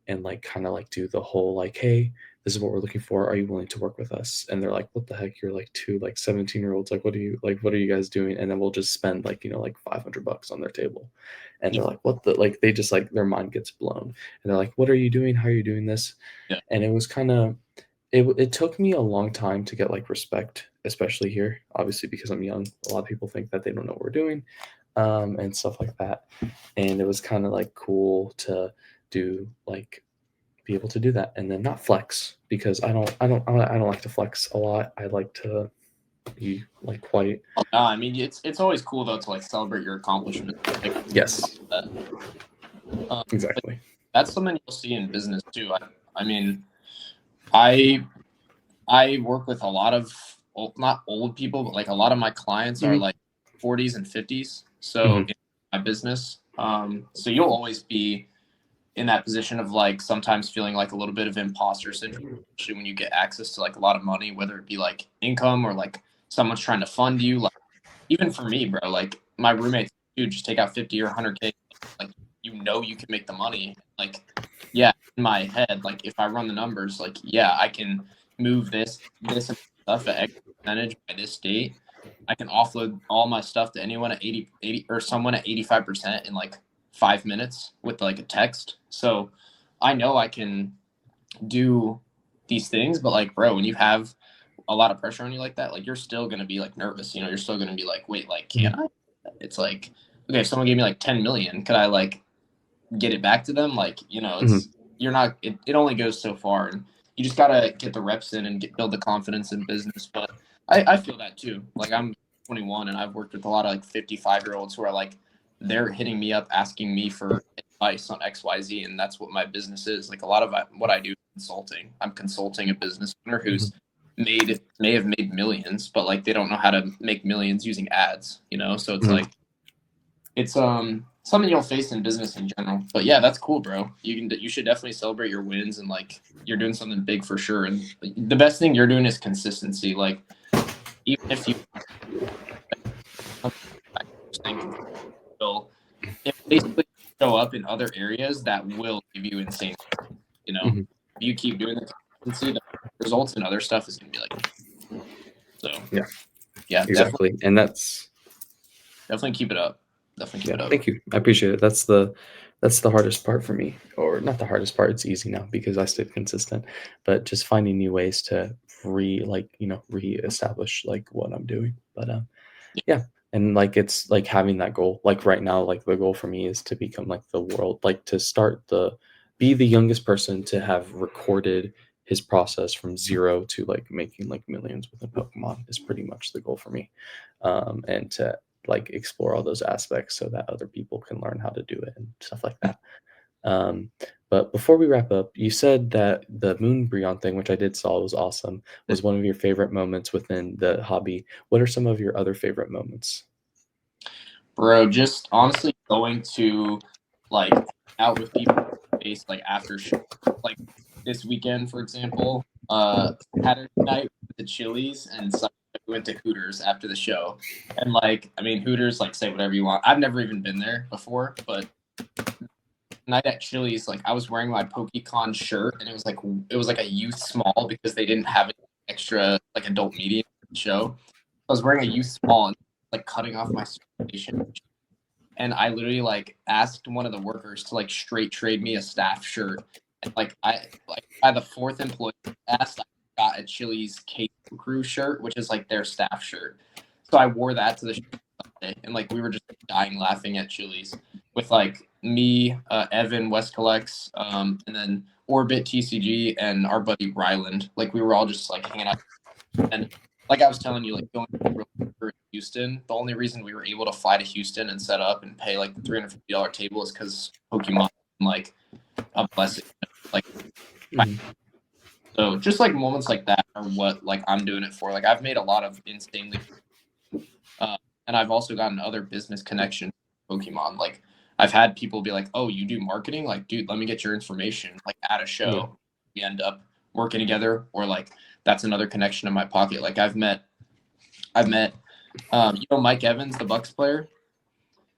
and like kind of like do the whole like, hey, this is what we're looking for. Are you willing to work with us? And they're like, what the heck? You're like two like 17-year-olds. Like, what are you guys doing? And then we'll just spend like, like $500 on their table. And they're like, what the, like, they just like, their mind gets blown. And they're like, what are you doing? How are you doing this? Yeah. And it was kind of, it took me a long time to get like respect, especially here, obviously because I'm young. A lot of people think that they don't know what we're doing, and stuff like that. And it was kind of like cool to do like be able to do that and then not flex, because I don't like to flex a lot. I like to be like quite. No, I mean it's always cool though to like celebrate your accomplishments. Like, Yes, exactly. exactly. That's something you'll see in business too. I mean, I work with a lot of not old people, but like a lot of my clients are like 40s and 50s. So in my business, so you'll always be in that position of like sometimes feeling like a little bit of imposter syndrome, especially when you get access to like a lot of money, whether it be like income or like someone's trying to fund you. Like even for me, bro, like my roommates, dude, just take out 50 or 100K. Like you can make the money. Like, yeah, in my head, like if I run the numbers, like, yeah, I can move this stuff at X percentage by this date. I can offload all my stuff to anyone at 80 or someone at 85% in like 5 minutes with like a text. So I know I can do these things, but like, bro, when you have a lot of pressure on you like that, like you're still going to be like nervous, you're still going to be like, wait, like, can I? It's like, okay, if someone gave me like 10 million, could I like get it back to them? Like, it's, you're not, it only goes so far, and you just got to get the reps in and build the confidence in business. But I feel that too. Like, I'm 21 and I've worked with a lot of like 55-year-olds who are like, they're hitting me up asking me for advice on XYZ, and that's what my business is. Like, a lot of what I do is consulting. I'm consulting a business owner who's may have made millions, but like they don't know how to make millions using ads, so it's like, it's something you'll face in business in general. But yeah, that's cool, bro. You should definitely celebrate your wins, and like you're doing something big for sure. And the best thing you're doing is consistency. Like, even if you will, it basically show up in other areas that will give you insane, if you keep doing the consistency, the results in other stuff is gonna be like, so yeah, exactly. And that's definitely keep it up. Definitely keep it up. Thank you. I appreciate it. That's the hardest part for me, or not the hardest part. It's easy now because I stayed consistent, but just finding new ways to reestablish like what I'm doing. But yeah. And like, it's like having that goal, like right now, like the goal for me is to become like the world, like to be the youngest person to have recorded his process from zero to like making like millions within Pokemon is pretty much the goal for me. And to like explore all those aspects so that other people can learn how to do it and stuff like that. But before we wrap up, you said that the Moonbreon thing, which I did saw was awesome, was one of your favorite moments within the hobby. What are some of your other favorite moments? Bro, just honestly going to like out with people face like after show, like this weekend, for example, Saturday night with the Chili's, and Sunday we went to Hooters after the show. And like, I mean, Hooters, like, say whatever you want. I've never even been there before, but night at Chili's, like I was wearing my PokéCon shirt, and it was like a youth small because they didn't have an extra like adult medium show. I was wearing a youth small and like cutting off my certification, and I literally like asked one of the workers to like straight trade me a staff shirt, and like by the fourth employee asked, I got a Chili's Cake Crew shirt, which is like their staff shirt. So I wore that to the show Sunday, and like we were just dying laughing at Chili's with like me, Evan, West Collects, and then Orbit, TCG, and our buddy Ryland. Like we were all just like hanging out. And like I was telling you, like going to Houston, the only reason we were able to fly to Houston and set up and pay like the $350 table is because Pokemon, like, a blessing. Like, so just like moments like that are what like I'm doing it for. Like I've made a lot of insanely, and I've also gotten other business connections with Pokemon. Like I've had people be like, "Oh, you do marketing? Like, dude, let me get your information." Like at a show, we end up working together, or like that's another connection in my pocket. Like I've met, Mike Evans, the Bucks player.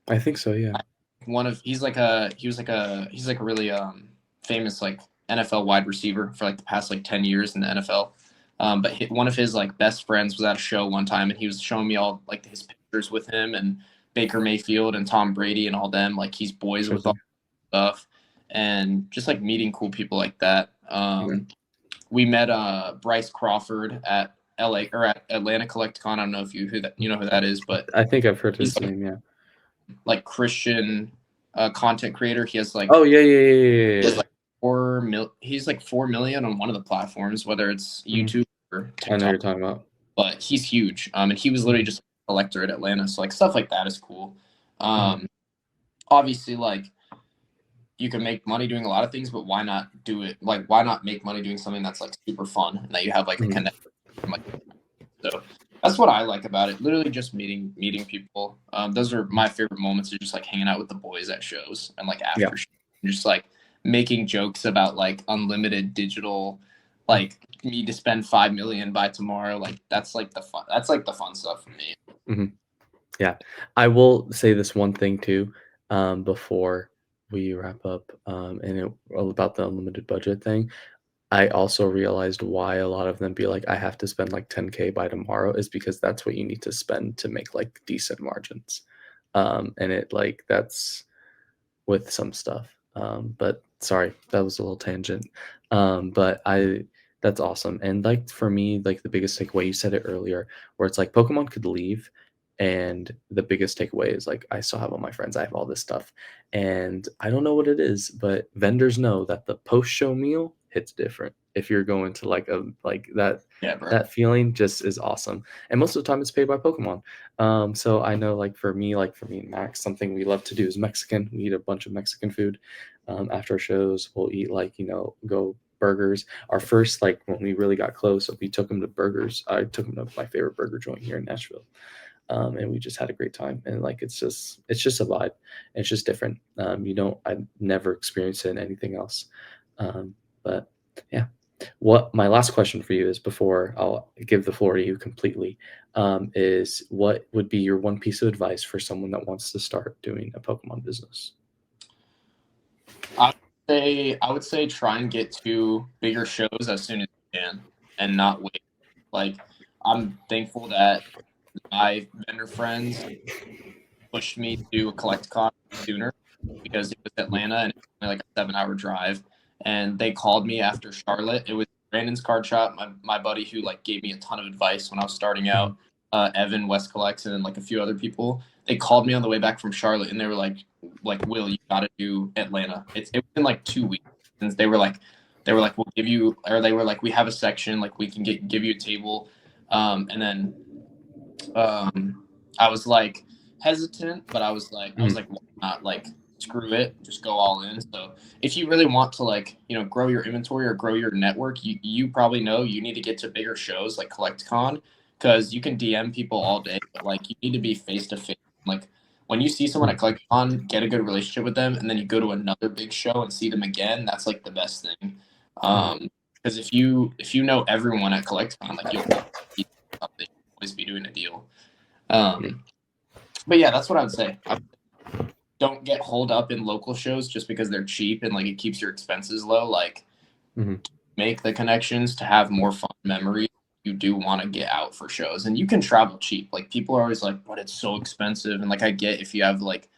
I think so, yeah. He's like a really famous like NFL wide receiver for like the past like 10 years in the NFL. But one of his like best friends was at a show one time, and he was showing me all like his pictures with him and Baker Mayfield and Tom Brady and all them. Like he's boys with all stuff, and just like meeting cool people like that. We met Bryce Crawford at LA or at Atlanta Collecticon. I don't know if you know who that is, but I think I've heard his name. Yeah, like Christian content creator. He has like He has like 4 million on one of the platforms, whether it's YouTube or TikTok. I know you're talking about. But he's huge. And he was literally just a collector at Atlanta. So like stuff like that is cool. Obviously, like you can make money doing a lot of things, but why not do it? Like, why not make money doing something that's like super fun and that you have like a connection? Like, so that's what I like about it. Literally just meeting people. Those are my favorite moments, are just like hanging out with the boys at shows and like after shows, and just like making jokes about like unlimited digital, like need to spend 5 million by tomorrow. Like that's like the fun. That's like the fun stuff for me. Yeah, I will say this one thing too, before we wrap up, about the unlimited budget thing, I also realized why a lot of them be like, I have to spend like 10K by tomorrow is because that's what you need to spend to make like decent margins. And it like that's with some stuff. But sorry, that was a little tangent. But that's awesome. And like for me, like the biggest takeaway, you said it earlier, where it's like Pokemon could leave, and the biggest takeaway is like I still have all my friends, I have all this stuff, and I don't know what it is, but vendors know that the post show meal hits different. If you're going to like a like that, Yeah, bro. that feeling just is awesome. And most of the time, it's paid by Pokemon. So I know like for me and Max, something we love to do is Mexican. We eat a bunch of Mexican food. After shows, we'll eat like, go burgers. Our first, like when we really got close, we took him to burgers. I took him to my favorite burger joint here in Nashville. And we just had a great time. And like, it's just a vibe. It's just different. I never experienced it in anything else. But yeah. What my last question for you is, before I'll give the floor to you completely, is what would be your one piece of advice for someone that wants to start doing a Pokemon business? I would say try and get to bigger shows as soon as you can and not wait. Like, I'm thankful that my vendor friends pushed me to a CollectCon sooner because it was Atlanta and it was only like a 7-hour drive. And they called me after Charlotte. It was Brandon's card shop, my buddy who like gave me a ton of advice when I was starting out. Evan, West Collects, and then like a few other people. They called me on the way back from Charlotte and they were like, Will, you gotta do Atlanta. It was in like 2 weeks. And they were like, we'll give you, or they were like, we have a section, like we can give you a table. And then I was like hesitant, but I was like, why not? Like, screw it, just go all in. So if you really want to like, grow your inventory or grow your network, you probably know you need to get to bigger shows like CollectCon, because you can DM people all day, but like you need to be face to face. Like when you see someone at CollectCon, get a good relationship with them, and then you go to another big show and see them again. That's like the best thing. Because if you know everyone at CollectCon, like you'll always be doing a deal. But yeah, that's what I would say. Don't get holed up in local shows just because they're cheap and like it keeps your expenses low. Like, make the connections to have more fun memories. You do want to get out for shows, and you can travel cheap. Like, people are always like, but it's so expensive. And like, I get if you have like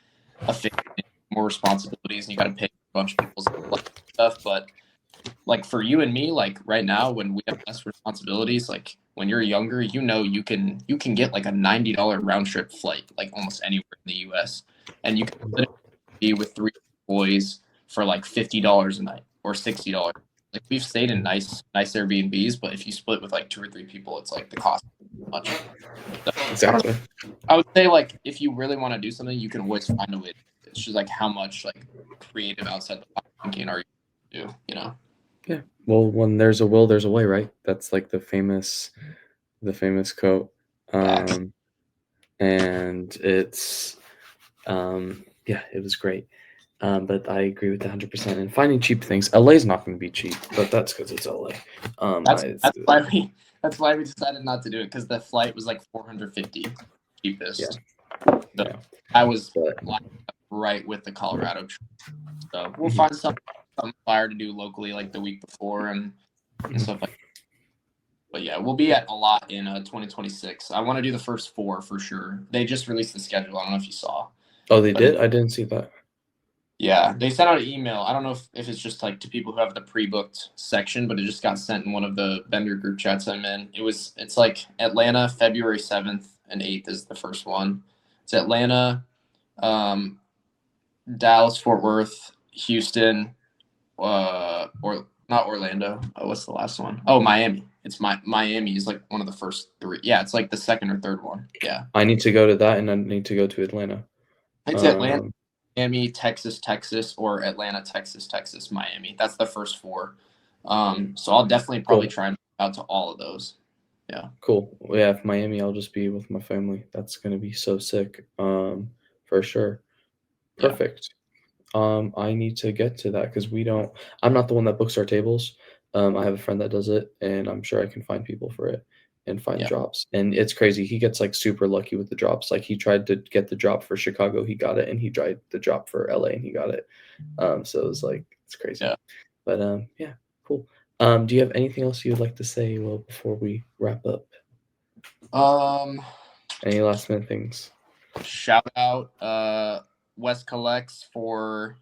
more responsibilities and you got to pay a bunch of people's stuff, but like for you and me, like right now when we have less responsibilities, like when you're younger, you can get like a $90 round trip flight, like almost anywhere in the US. And you can be with 3 boys for like $50 a night or $60. Like, we've stayed in nice Airbnbs, but if you split with like 2 or 3 people, it's like the cost much. So, Exactly. I would say like if you really want to do something, you can always find a way. It's just like how much like creative outside the box thinking are you do, Yeah. Well, when there's a will, there's a way, right? That's like the famous quote. And it's yeah, it was great. But I agree with 100%. And finding cheap things, LA is not going to be cheap, but that's because it's LA. That's why we decided not to do it, because the flight was like $450 cheapest. Yeah. So I was right with the Colorado trip. So we'll find something fire to do locally like the week before and stuff like that. But yeah, we'll be at a lot in 2026. I want to do the first 4 for sure. They just released the schedule. I don't know if you saw. Oh, they did? I didn't see that. Yeah, they sent out an email. I don't know if it's just like to people who have the pre-booked section, but it just got sent in one of the vendor group chats I'm in. It's like Atlanta, February 7th and 8th is the first one. It's Atlanta, Dallas, Fort Worth, Houston, or not Orlando. What's the last one? Oh, Miami. It's Miami is like one of the first 3. Yeah, it's like the second or third one. Yeah. I need to go to that, and I need to go to Atlanta. It's Atlanta, Miami, Texas, or Atlanta, Texas, Miami. That's the first 4. So I'll definitely probably try and out to all of those. Yeah. Cool. Yeah, if Miami, I'll just be with my family. That's gonna be so sick. For sure. Perfect. Yeah. I need to get to that because I'm not the one that books our tables. I have a friend that does it, and I'm sure I can find people for it. and find Yeah. drops. And it's crazy. He gets like super lucky with the drops. Like he tried to get the drop for Chicago, he got it, and he tried the drop for LA and he got it. So it was like it's crazy. Yeah. But yeah, cool. Do you have anything else you would like to say, Will, before we wrap up? Any last minute things? Shout out West Collects for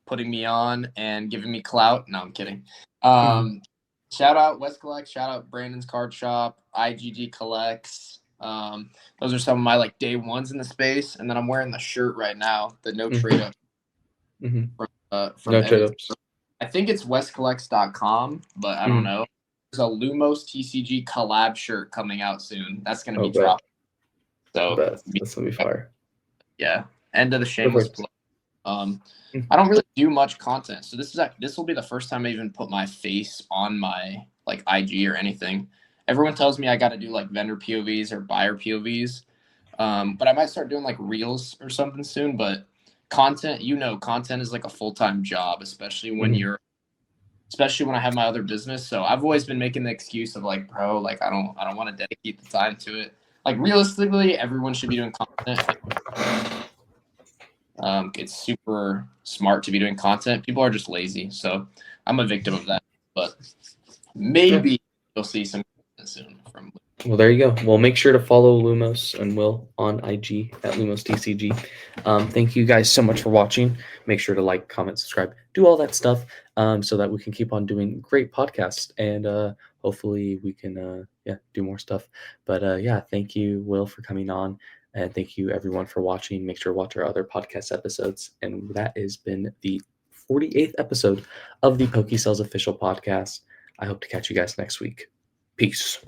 putting me on and giving me clout. No, I'm kidding. Shout out West Collects. Shout out Brandon's Card Shop. IGG Collects. Those are some of my like day ones in the space. And then I'm wearing the shirt right now, the no trade up from No trade ups. I think it's westcollects.com, but I don't know. There's a Lumos TCG collab shirt coming out soon. That's going to be dropped. So that's going to be fire. Yeah. End of the shameless plug. I don't really do much content. So this will be the first time I even put my face on my like IG or anything. Everyone tells me I got to do like vendor POVs or buyer POVs. But I might start doing like reels or something soon, but content is like a full-time job, especially when I have my other business. So I've always been making the excuse of like, bro, like I don't want to dedicate the time to it. Like realistically, everyone should be doing content. It's super smart to be doing content. People are just lazy. So I'm a victim of that, but maybe you'll see some content soon from. Well, there you go. Well, make sure to follow Lumos and Will on IG at LumosTCG. Thank you guys so much for watching. Make sure to like, comment, subscribe, do all that stuff so that we can keep on doing great podcasts and hopefully we can do more stuff. But thank you, Will, for coming on. And thank you, everyone, for watching. Make sure to watch our other podcast episodes. And that has been the 48th episode of the PokéSells Official Podcast. I hope to catch you guys next week. Peace.